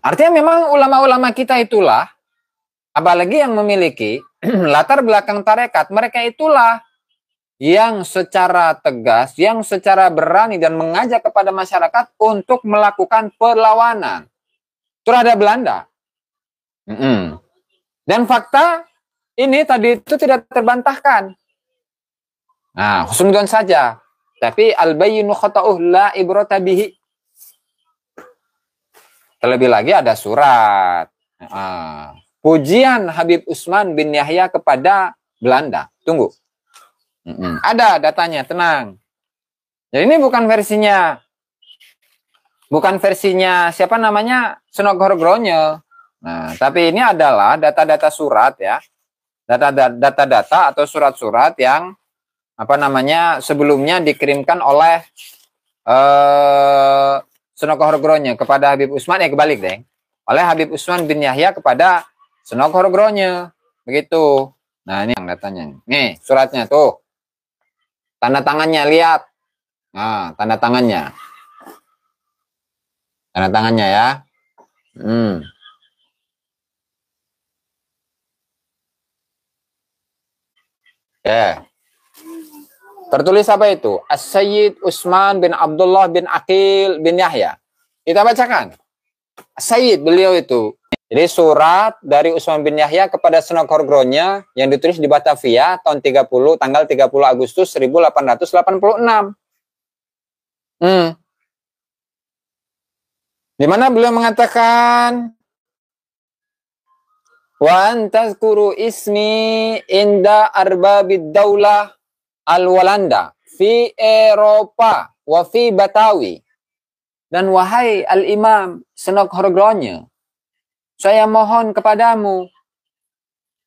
S1: Artinya memang ulama-ulama kita itulah, apalagi yang memiliki latar belakang tarekat, mereka itulah yang secara tegas, yang secara berani dan mengajak kepada masyarakat untuk melakukan perlawanan terhadap Belanda. Dan fakta ini tadi itu tidak terbantahkan. Nah, husnudon saja. Tapi al-bayyinu khata'uh la ibrata bihi. Terlebih lagi ada surat pujian Habib Utsman bin Yahya kepada Belanda. Tunggu. Ada datanya, tenang. Jadi ini bukan versinya siapa namanya Sunogorgronyo. Nah, tapi ini adalah data-data surat ya. Data-data atau surat-surat yang sebelumnya dikirimkan oleh Sunogorgronyo kepada Habib Utsman, kebalik deh. Oleh Habib Utsman bin Yahya kepada Sunogorgronyo. Begitu. Nah, ini yang datanya. Nih, suratnya tuh. Tanda tangannya, lihat. Nah, tanda tangannya. Tanda tangannya ya. Tertulis apa itu? As-Sayyid Utsman bin Abdullah bin Aqil bin Yahya. Kita bacakan. Sayyid beliau itu. Jadi surat dari Utsman bin Yahya kepada Sunogorgronyo yang ditulis di Batavia tahun 30, tanggal 30 Agustus 1886. Di mana beliau mengatakan wa antazkuru ismi inda arbabid daulah al-Walanda fi Eropa wa fi Batawi. Dan wahai al-Imam Sunogorgronyo, saya mohon kepadamu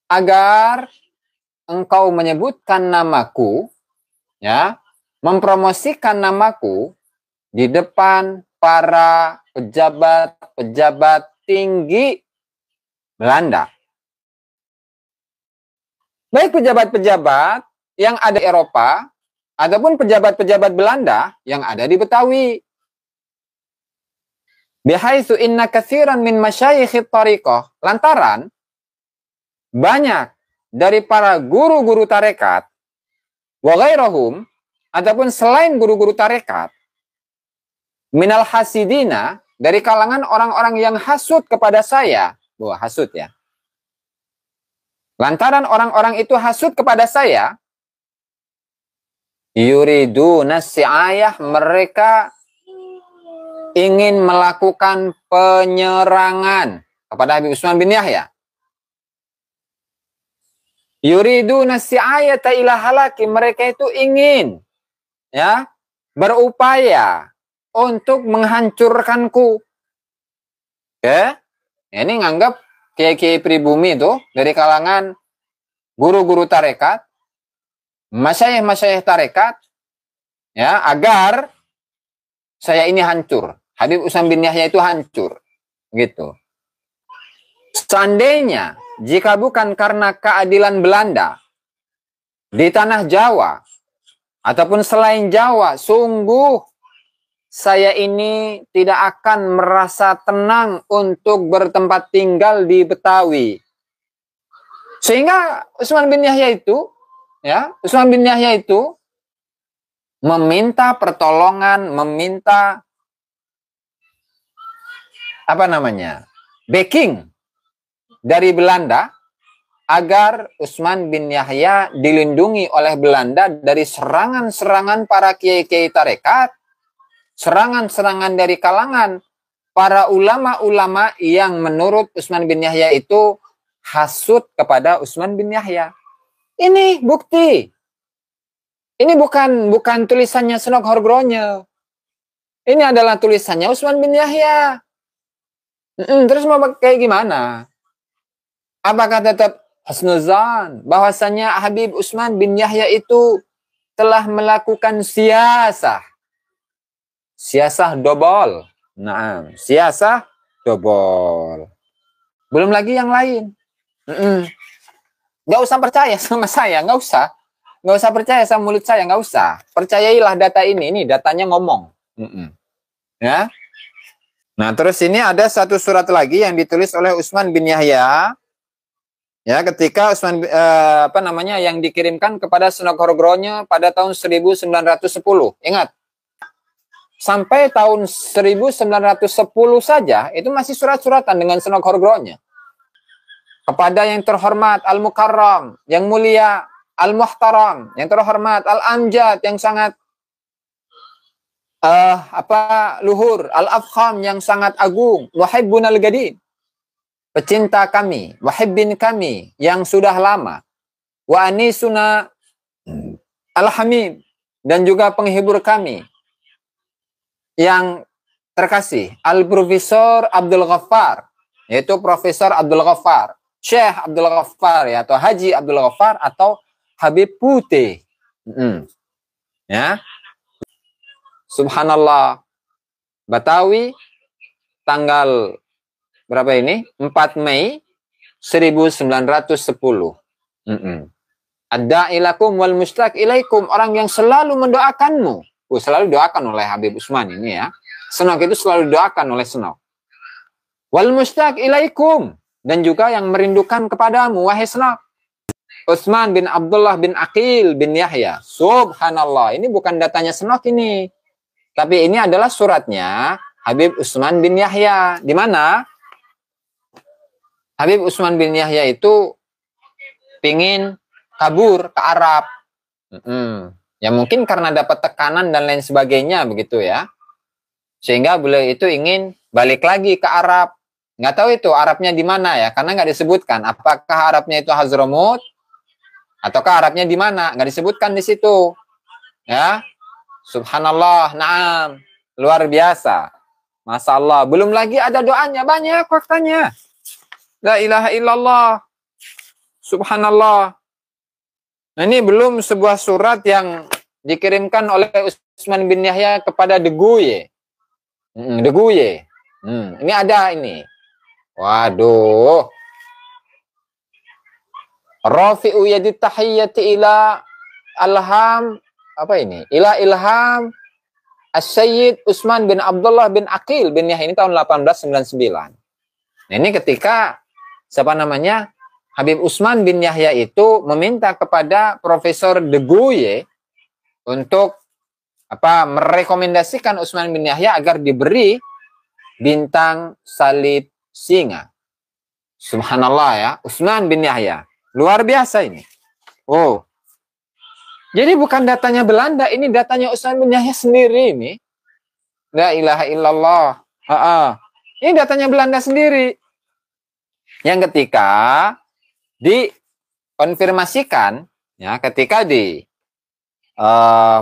S1: agar engkau menyebutkan namaku, ya, mempromosikan namaku di depan para pejabat-pejabat tinggi Belanda. Baik pejabat-pejabat yang ada di Eropa, ataupun pejabat-pejabat Belanda yang ada di Betawi. Bihaitsu inna katsiran min masyayikhit thariqah, lantaran banyak dari para guru-guru tarekat wa ghairahum, ataupun selain guru-guru tarekat, minal hasidina, dari kalangan orang-orang yang hasud kepada saya. Wah, hasud ya. Lantaran orang-orang itu hasud kepada saya, yuriduna si'ayah, mereka ingin melakukan penyerangan kepada Habib Utsman bin Yahya. Yuriduna si'ayata ila halaki, mereka itu ingin ya berupaya untuk menghancurkanku. Ya, ini nganggap kiai-kiai pribumi itu dari kalangan guru-guru tarekat, masyayikh-masyayikh tarekat, ya, agar saya ini hancur. Habib Utsman bin Yahya itu hancur. Gitu. Seandainya jika bukan karena keadilan Belanda di tanah Jawa ataupun selain Jawa, sungguh saya ini tidak akan merasa tenang untuk bertempat tinggal di Betawi. Sehingga Utsman bin Yahya itu, ya, Utsman bin Yahya itu meminta pertolongan, meminta backing dari Belanda agar Utsman bin Yahya dilindungi oleh Belanda dari serangan-serangan para kiai-kiai tarekat, serangan-serangan dari kalangan para ulama-ulama yang menurut Utsman bin Yahya itu hasud kepada Utsman bin Yahya. Ini bukti. Ini bukan tulisannya Senok Horgronje. Ini adalah tulisannya Utsman bin Yahya. Terus mau kayak gimana? Apakah tetap husnuzan bahwasanya Habib Utsman bin Yahya itu telah melakukan siasah dobol? Nah, siasah dobol. Belum lagi yang lain. Nggak usah percaya sama saya, nggak usah percaya sama mulut saya, nggak usah. Percayailah data ini datanya ngomong. Ya. Nah, terus ini ada satu surat lagi yang ditulis oleh Utsman bin Yahya. Ya, ketika Utsman yang dikirimkan kepada Senok Horgronje pada tahun 1910. Ingat, sampai tahun 1910 saja itu masih surat-suratan dengan Senok Horgronje. Kepada yang terhormat Al-Mukarram, yang mulia, Al-Muhtaram, yang terhormat Al-Amjad, yang sangat luhur, Al-Afkham, yang sangat agung, Muhibbun Al-Gadid, pecinta kami, wahibbin kami yang sudah lama, wa anisuna Al-Hamid, dan juga penghibur kami yang terkasih, Al-Profesor Abdul Ghaffar, yaitu Profesor Abdul Ghaffar, Syekh Abdul Ghaffar, ya, atau Haji Abdul Ghaffar, atau Habib Putih. Ya. Subhanallah. Betawi, tanggal berapa ini? 4 Mei 1910. Ad-da'ilakum wal mustaq ilaikum, orang yang selalu mendoakanmu. Selalu doakan oleh Habib Utsman ini, ya. Senok itu selalu doakan oleh Senok. Wal mustaq ilaikum, dan juga yang merindukan kepadamu, wahai Senok. Utsman bin Abdullah bin Aqil bin Yahya. Subhanallah, ini bukan datanya Senok ini. Tapi ini adalah suratnya Habib Utsman bin Yahya. Di mana Habib Utsman bin Yahya itu pingin kabur ke Arab. Ya mungkin karena dapat tekanan dan lain sebagainya begitu ya. Sehingga beliau itu ingin balik lagi ke Arab. Nggak tahu itu Arabnya di mana ya, karena nggak disebutkan. Apakah Arabnya itu Hadramut ataukah Arabnya di mana? Nggak disebutkan di situ. Ya, subhanallah, naam, luar biasa. Masya Allah. Belum lagi ada doanya, banyak faktanya. La ilaha illallah. Subhanallah. Nah, ini belum sebuah surat yang dikirimkan oleh Utsman bin Yahya kepada Deguye. Deguye. Ini ada ini. Waduh. Rafi'u yadit tahiyyati ila alham, apa ini? Ila ilham As-Sayyid Utsman bin Abdullah bin Aqil bin Yahya, ini tahun 1899. Nah, ini ketika Habib Utsman bin Yahya itu meminta kepada Profesor Deguye untuk merekomendasikan Utsman bin Yahya agar diberi bintang salib singa. Subhanallah ya, Utsman bin Yahya. Luar biasa ini. Oh. Jadi bukan datanya Belanda, ini datanya Utsman bin Yahya sendiri ini. La ilaha illallah. Ini datanya Belanda sendiri. Yang ketika dikonfirmasikan, ya, ketika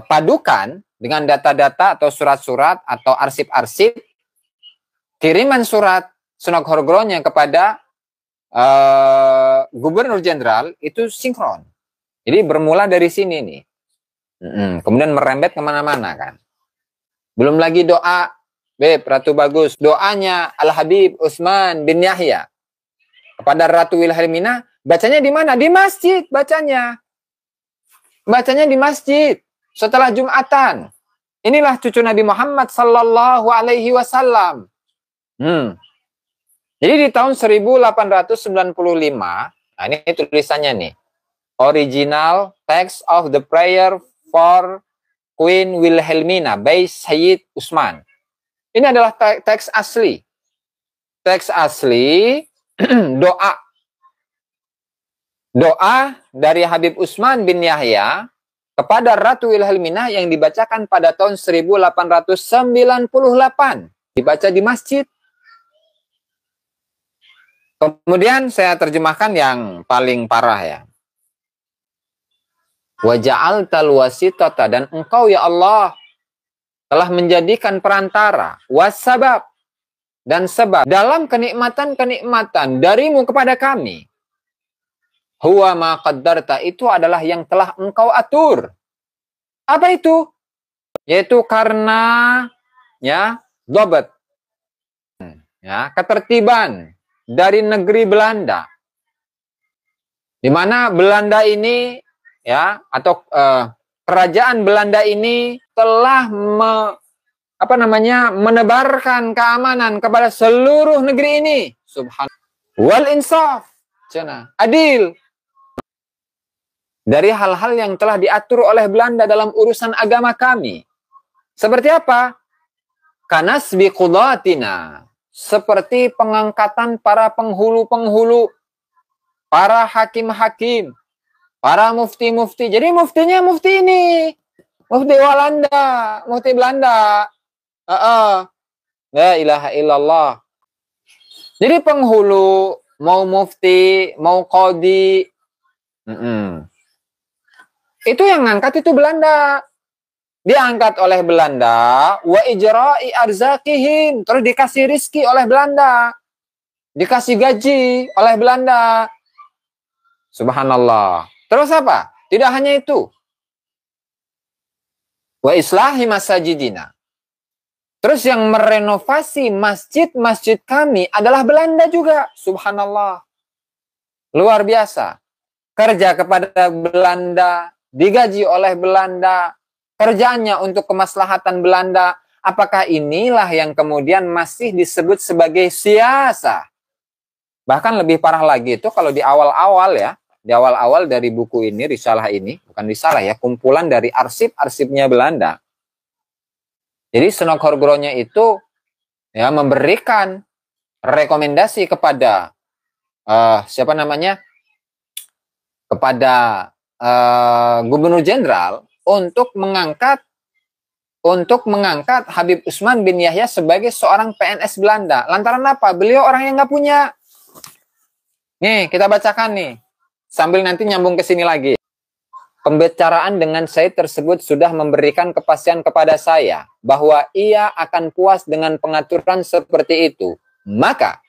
S1: padukan dengan data-data atau surat-surat atau arsip-arsip, kiriman surat Sunan Horgronya kepada Gubernur Jenderal itu sinkron. Jadi bermula dari sini nih. Kemudian merembet kemana-mana kan. Belum lagi doa, Ratu Bagus, doanya Al-Habib Utsman bin Yahya kepada Ratu Wilhelmina, bacanya di mana? Di masjid bacanya. Bacanya di masjid setelah Jumatan. Inilah cucu Nabi Muhammad sallallahu alaihi wasallam. Jadi di tahun 1895, nah ini tulisannya nih. Original text of the prayer for Queen Wilhelmina by Sayyid Utsman. Ini adalah teks asli. Teks asli doa. Doa dari Habib Utsman bin Yahya kepada Ratu Wilhelmina yang dibacakan pada tahun 1898. Dibaca di masjid. Kemudian saya terjemahkan yang paling parah ya. Wa ja'altal wasitata, dan engkau ya Allah telah menjadikan perantara, wasabab, dan sebab dalam kenikmatan-kenikmatan darimu kepada kami. Huwa ma qaddarta, itu adalah yang telah engkau atur. Apa itu? Yaitu karena ya dhabat, ya, ketertiban dari negeri Belanda. Di mana Belanda ini ya, atau kerajaan Belanda ini telah menebarkan keamanan kepada seluruh negeri ini. Subhanallah. Wal insaf, adil. Dari hal-hal yang telah diatur oleh Belanda dalam urusan agama kami. Seperti apa? Kanasbi qudatina, seperti pengangkatan para penghulu-penghulu, para hakim-hakim, para mufti-mufti. Jadi muftinya mufti ini. Mufti Walanda, mufti Belanda. La ilaha illallah. Jadi penghulu, mau mufti, mau qadi. Itu yang ngangkat itu Belanda. Diangkat oleh Belanda. Wa ijra'i arzakihim. Terus dikasih rizki oleh Belanda. Dikasih gaji oleh Belanda. Subhanallah. Terus apa? Tidak hanya itu. Wa islahi masajidina. Terus yang merenovasi masjid-masjid kami adalah Belanda juga. Subhanallah. Luar biasa. Kerja kepada Belanda, digaji oleh Belanda, kerjanya untuk kemaslahatan Belanda. Apakah inilah yang kemudian masih disebut sebagai siasa? Bahkan lebih parah lagi itu kalau di awal-awal ya, di awal-awal dari buku ini, risalah ini, bukan risalah ya, kumpulan dari arsip-arsipnya Belanda. Jadi Sunan Horgronya itu ya memberikan rekomendasi kepada siapa namanya? Kepada Gubernur Jenderal untuk mengangkat Habib Utsman bin Yahya sebagai seorang PNS Belanda. Lantaran apa? Beliau orang yang nggak punya. Nih, kita bacakan nih. Sambil nanti nyambung ke sini lagi. Pembicaraan dengan Said tersebut sudah memberikan kepastian kepada saya bahwa ia akan puas dengan pengaturan seperti itu. Maka,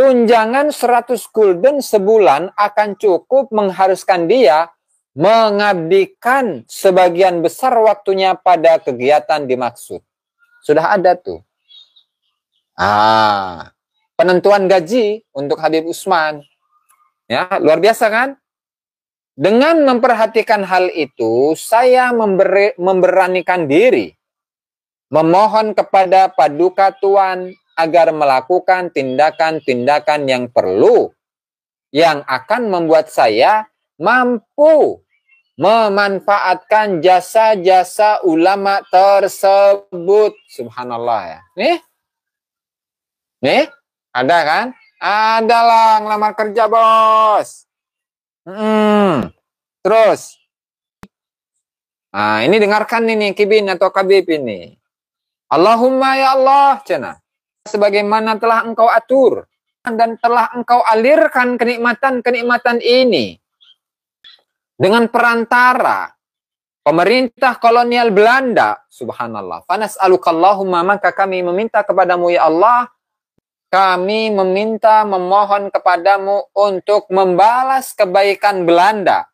S1: tunjangan 100 gulden sebulan akan cukup mengharuskan dia mengabdikan sebagian besar waktunya pada kegiatan dimaksud. Sudah ada tuh. Penentuan gaji untuk Habib Utsman. Ya, luar biasa kan? Dengan memperhatikan hal itu, saya memberanikan diri memohon kepada Paduka Tuan agar melakukan tindakan-tindakan yang perlu, yang akan membuat saya mampu memanfaatkan jasa-jasa ulama tersebut. Subhanallah ya. Nih, ada kan? Ada lah ngelamar kerja, bos. Terus, nah ini dengarkan ini Kibin atau Kabib ini. Allahumma ya Allah, cina. Sebagaimana telah engkau atur dan telah engkau alirkan kenikmatan-kenikmatan ini dengan perantara pemerintah kolonial Belanda. Subhanallah. Fanas'alukallahumma, maka kami meminta kepadamu ya Allah, kami memohon kepadamu untuk membalas kebaikan Belanda.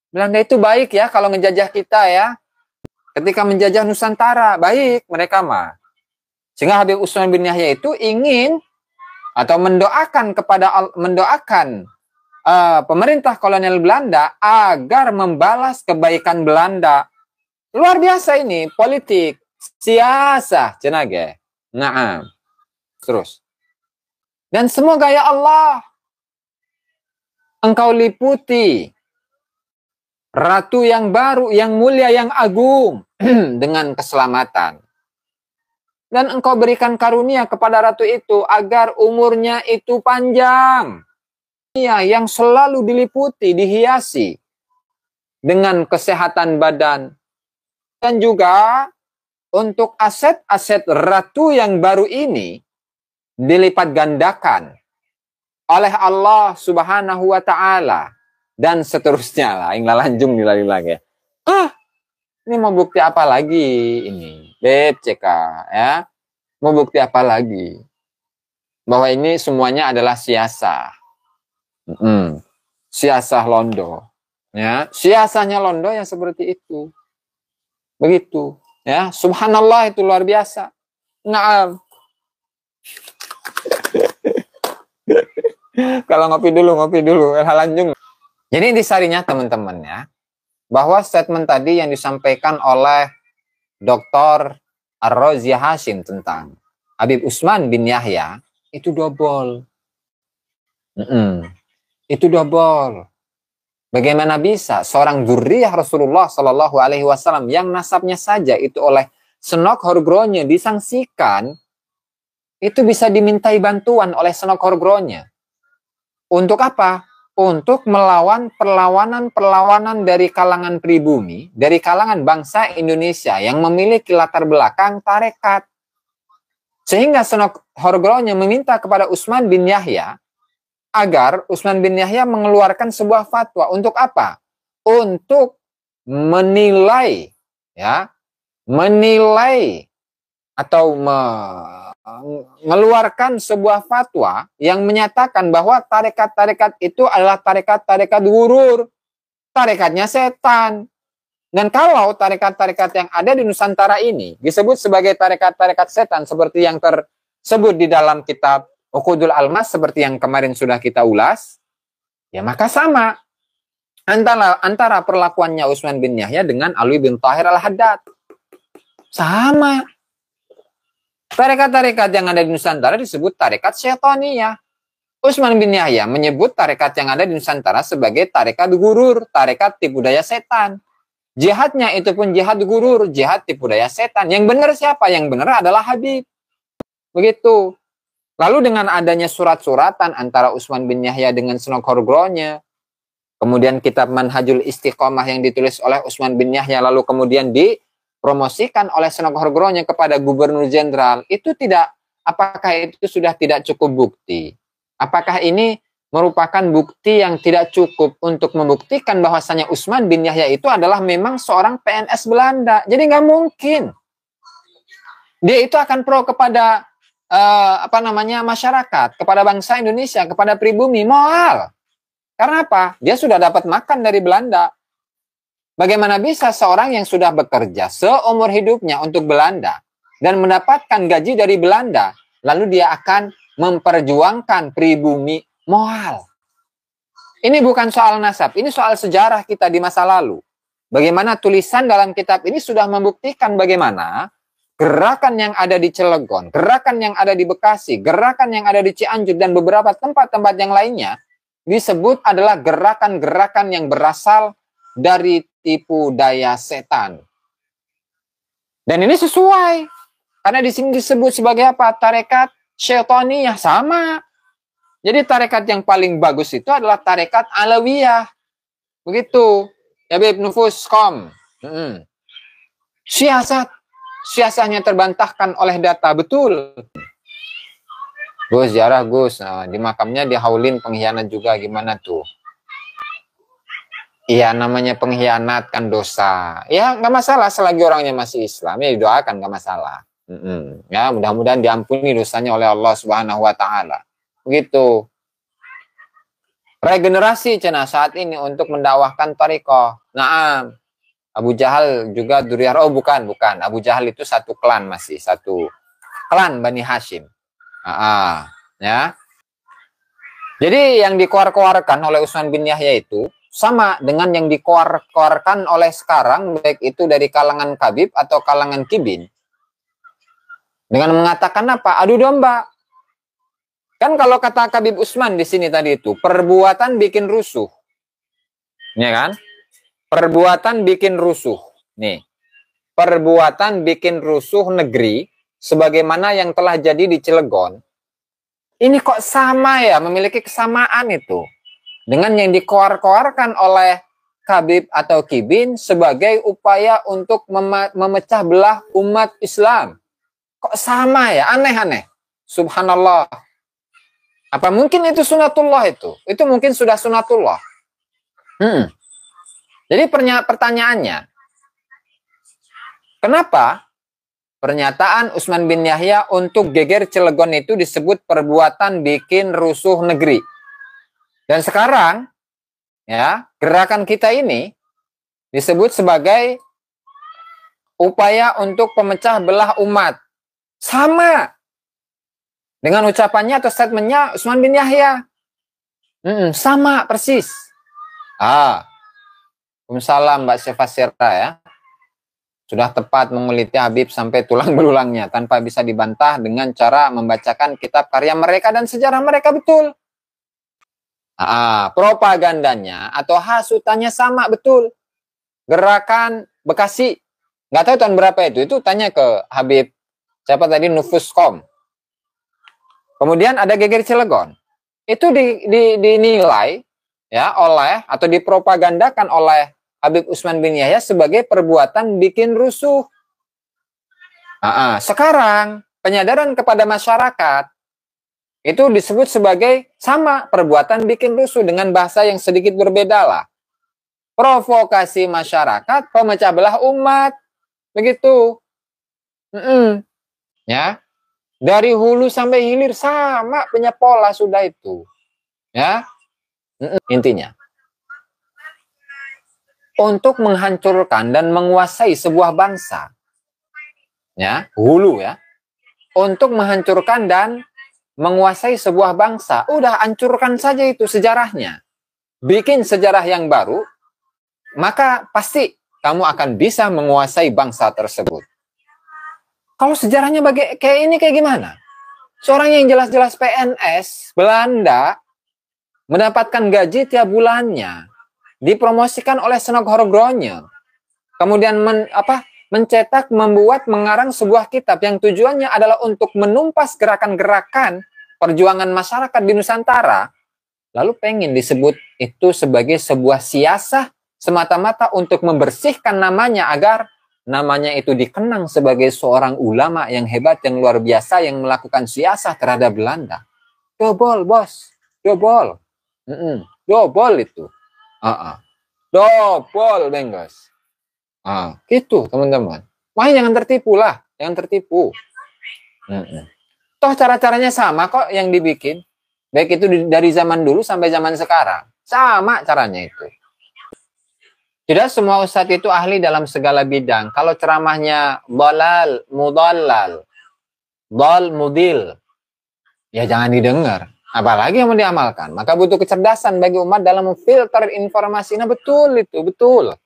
S1: Belanda itu baik ya kalau ngejajah kita ya. Ketika menjajah Nusantara, baik mereka mah. Sehingga Habib Utsman bin Yahya itu ingin atau mendoakan pemerintah kolonial Belanda agar membalas kebaikan Belanda. Luar biasa ini, politik, siasah, cenage. Naam. Terus. Dan semoga ya Allah, engkau liputi ratu yang baru, yang mulia, yang agung dengan keselamatan. Dan engkau berikan karunia kepada ratu itu agar umurnya itu panjang. Yang selalu diliputi, dihiasi dengan kesehatan badan. Dan juga untuk aset-aset ratu yang baru ini dilipat gandakan oleh Allah Subhanahu wa Ta'ala dan seterusnya lah. Inglah lanjung lagi. Ini mau bukti apa lagi ini? Beb CK ya. Mau bukti apa lagi? Bahwa ini semuanya adalah siasah. Siasah Londo. Ya, siasahnya Londo yang seperti itu. Begitu, ya. Subhanallah, itu luar biasa. Naam. Kalau ngopi dulu, lanjung. Jadi disarinya teman-teman ya, bahwa statement tadi yang disampaikan oleh Dr. Ar-Rozia Hashim tentang Habib Utsman bin Yahya itu double. Itu double. Bagaimana bisa seorang dzurriyyah Rasulullah Shallallahu Alaihi Wasallam yang nasabnya saja itu oleh Senok Horgronya disangsikan, itu bisa dimintai bantuan oleh Senok Horgronya. Untuk apa? Untuk melawan perlawanan dari kalangan pribumi, dari kalangan bangsa Indonesia yang memiliki latar belakang tarekat. Sehingga Senok Horgronya meminta kepada Utsman bin Yahya agar Utsman bin Yahya mengeluarkan sebuah fatwa. Untuk apa? Untuk menilai atau mengeluarkan sebuah fatwa yang menyatakan bahwa tarekat-tarekat itu adalah tarekat-tarekat gurur, tarekatnya setan. Dan kalau tarekat-tarekat yang ada di Nusantara ini disebut sebagai tarekat-tarekat setan seperti yang tersebut di dalam kitab Uqudul Almas seperti yang kemarin sudah kita ulas, ya maka sama antara perlakuannya Utsman bin Yahya dengan Alwi bin Thahir al-Haddad. Sama. Tarekat-tarekat yang ada di Nusantara disebut tarekat syaitaniyah. Utsman bin Yahya menyebut tarekat yang ada di Nusantara sebagai tarekat gurur, tarekat tipu daya setan. Jihadnya itu pun jihad gurur, jihad tipu daya setan. Yang benar siapa? Yang benar adalah Habib. Begitu. Lalu dengan adanya surat-suratan antara Utsman bin Yahya dengan Senok Horgronya, kemudian kitab Manhajul Istiqomah yang ditulis oleh Utsman bin Yahya, lalu kemudian dipromosikan oleh Senok Horgronya kepada Gubernur Jenderal, itu tidak, apakah itu sudah tidak cukup bukti? Apakah ini merupakan bukti yang tidak cukup untuk membuktikan bahwasanya Utsman bin Yahya itu adalah memang seorang PNS Belanda? Jadi nggak mungkin dia itu akan pro kepada masyarakat, kepada bangsa Indonesia, kepada pribumi, moral. Karena apa? Dia sudah dapat makan dari Belanda. Bagaimana bisa seorang yang sudah bekerja seumur hidupnya untuk Belanda dan mendapatkan gaji dari Belanda, lalu dia akan memperjuangkan pribumi, moral. Ini bukan soal nasab, ini soal sejarah kita di masa lalu. Bagaimana tulisan dalam kitab ini sudah membuktikan bagaimana gerakan yang ada di Cilegon, gerakan yang ada di Bekasi, gerakan yang ada di Cianjur, dan beberapa tempat-tempat yang lainnya disebut adalah gerakan-gerakan yang berasal dari tipu daya setan. Dan ini sesuai. Karena di sini disebut sebagai apa? Tarekat Syaitaniyah, sama. Jadi tarekat yang paling bagus itu adalah tarekat Alawiyah. Begitu. Ya Beb, nufus kom. Siasatnya terbantahkan oleh data, betul. Gus, ziarah Gus. Nah, di makamnya dihaulin pengkhianat juga, gimana tuh? Iya, namanya pengkhianat kan dosa. Ya, nggak masalah selagi orangnya masih Islam, ya didoakan, nggak masalah. Ya, mudah-mudahan diampuni dosanya oleh Allah Subhanahu wa taala. Begitu. Regenerasi cenah saat ini untuk mendakwahkan thariqah. Naam. Abu Jahal juga duriyah. Oh, bukan. Abu Jahal itu satu klan, masih satu klan Bani Hashim. Ya. Jadi yang dikoar-koarkan oleh Utsman bin Yahya itu sama dengan yang dikoar-koarkan oleh sekarang, baik itu dari kalangan Kabib atau kalangan Kibin. Dengan mengatakan apa? Adu domba. Kan kalau kata Kabib Utsman di sini tadi itu, perbuatan bikin rusuh. Ya kan? Perbuatan bikin rusuh. Nih. Perbuatan bikin rusuh negeri sebagaimana yang telah jadi di Cilegon. Ini kok sama ya, memiliki kesamaan itu dengan yang dikoar-koarkan oleh Kabib atau Kibin sebagai upaya untuk memecah belah umat Islam. Kok sama ya? Aneh-aneh. Subhanallah. Apa mungkin itu sunatullah itu? Itu mungkin sudah sunatullah. Jadi pertanyaannya, kenapa pernyataan Utsman bin Yahya untuk geger Cilegon itu disebut perbuatan bikin rusuh negeri? Dan sekarang, ya, gerakan kita ini disebut sebagai upaya untuk pemecah belah umat. Sama dengan ucapannya atau statementnya Utsman bin Yahya. Sama persis. Waalaikumsalam Mbak Syafasira ya. Sudah tepat menguliti Habib sampai tulang belulangnya tanpa bisa dibantah dengan cara membacakan kitab karya mereka dan sejarah mereka, betul. Propagandanya atau hasutannya sama, betul. Gerakan Bekasi, nggak tahu tahun berapa itu tanya ke Habib siapa tadi, Nufuskom. Kemudian ada geger Cilegon, itu dinilai ya oleh atau dipropagandakan oleh Habib Utsman bin Yahya sebagai perbuatan bikin rusuh. Sekarang penyadaran kepada masyarakat itu disebut sebagai sama, perbuatan bikin rusuh dengan bahasa yang sedikit berbeda lah. Provokasi masyarakat, pemecah belah umat, begitu. Ya, dari hulu sampai hilir sama, punya pola sudah itu. Ya, intinya untuk menghancurkan dan menguasai sebuah bangsa, ya, hulu ya, untuk menghancurkan dan menguasai sebuah bangsa, udah hancurkan saja itu sejarahnya, bikin sejarah yang baru, maka pasti kamu akan bisa menguasai bangsa tersebut. Kalau sejarahnya kayak ini, kayak gimana? Seorang yang jelas-jelas PNS Belanda mendapatkan gaji tiap bulannya, dipromosikan oleh Senok Horogronje, kemudian mencetak, membuat, mengarang sebuah kitab yang tujuannya adalah untuk menumpas gerakan-gerakan perjuangan masyarakat di Nusantara, lalu pengen disebut itu sebagai sebuah siasah semata-mata untuk membersihkan namanya agar namanya itu dikenang sebagai seorang ulama yang hebat, yang luar biasa, yang melakukan siasah terhadap Belanda. Dobol, bos. Dobol. Dobol itu. Dobol, bengos. Gitu, teman-teman. Makanya jangan tertipu lah. Jangan tertipu. Toh cara-caranya sama kok yang dibikin. Baik itu dari zaman dulu sampai zaman sekarang. Sama caranya itu. Tidak semua ustadz itu ahli dalam segala bidang. Kalau ceramahnya dalal, mudallal, dal, mudil, ya jangan didengar. Apalagi yang mau diamalkan. Maka butuh kecerdasan bagi umat dalam memfilter informasi. Nah betul itu, betul.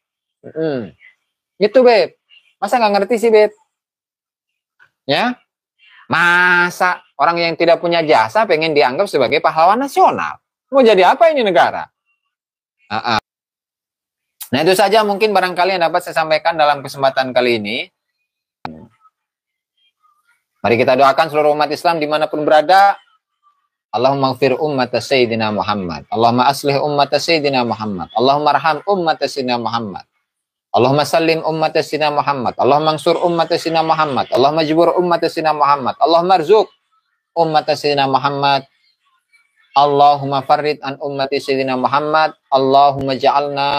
S1: Gitu, Beb. Masa nggak ngerti sih, Beb? Ya? Masa orang yang tidak punya jasa pengen dianggap sebagai pahlawan nasional? Mau jadi apa ini negara? Nah, itu saja mungkin barangkali yang dapat saya sampaikan dalam kesempatan kali ini. Mari kita doakan seluruh umat Islam dimanapun berada. Allahumma gfir ummat Sayyidina Muhammad. Allahumma aslih ummat Sayyidina Muhammad. Allahumma arham ummat Sayyidina Muhammad. Allahumma sallim ummat Sayyidina Muhammad. Allahumma ansur ummat Sayyidina Muhammad. Allahumma jibur ummat Sayyidina Muhammad. Allahumma arzuq ummat Sayyidina Muhammad. Allahumma farrid an ummati Sayyidina Muhammad. Allahumma ja'alna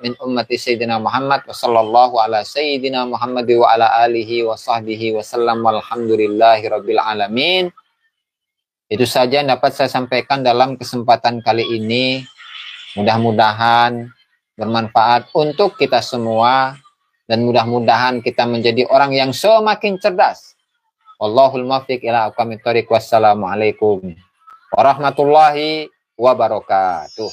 S1: min ummati Sayyidina Muhammad. Wa sallallahu ala Sayyidina Muhammad wa ala alihi wa sahbihi wa sallam. Walhamdulillahi rabbil alamin. Itu saja yang dapat saya sampaikan dalam kesempatan kali ini. Mudah-mudahan bermanfaat untuk kita semua. Dan mudah-mudahan kita menjadi orang yang semakin cerdas. Wallahul muwaffiq ila aqwamit thoriq. Wassalamualaikum warahmatullahi wabarakatuh.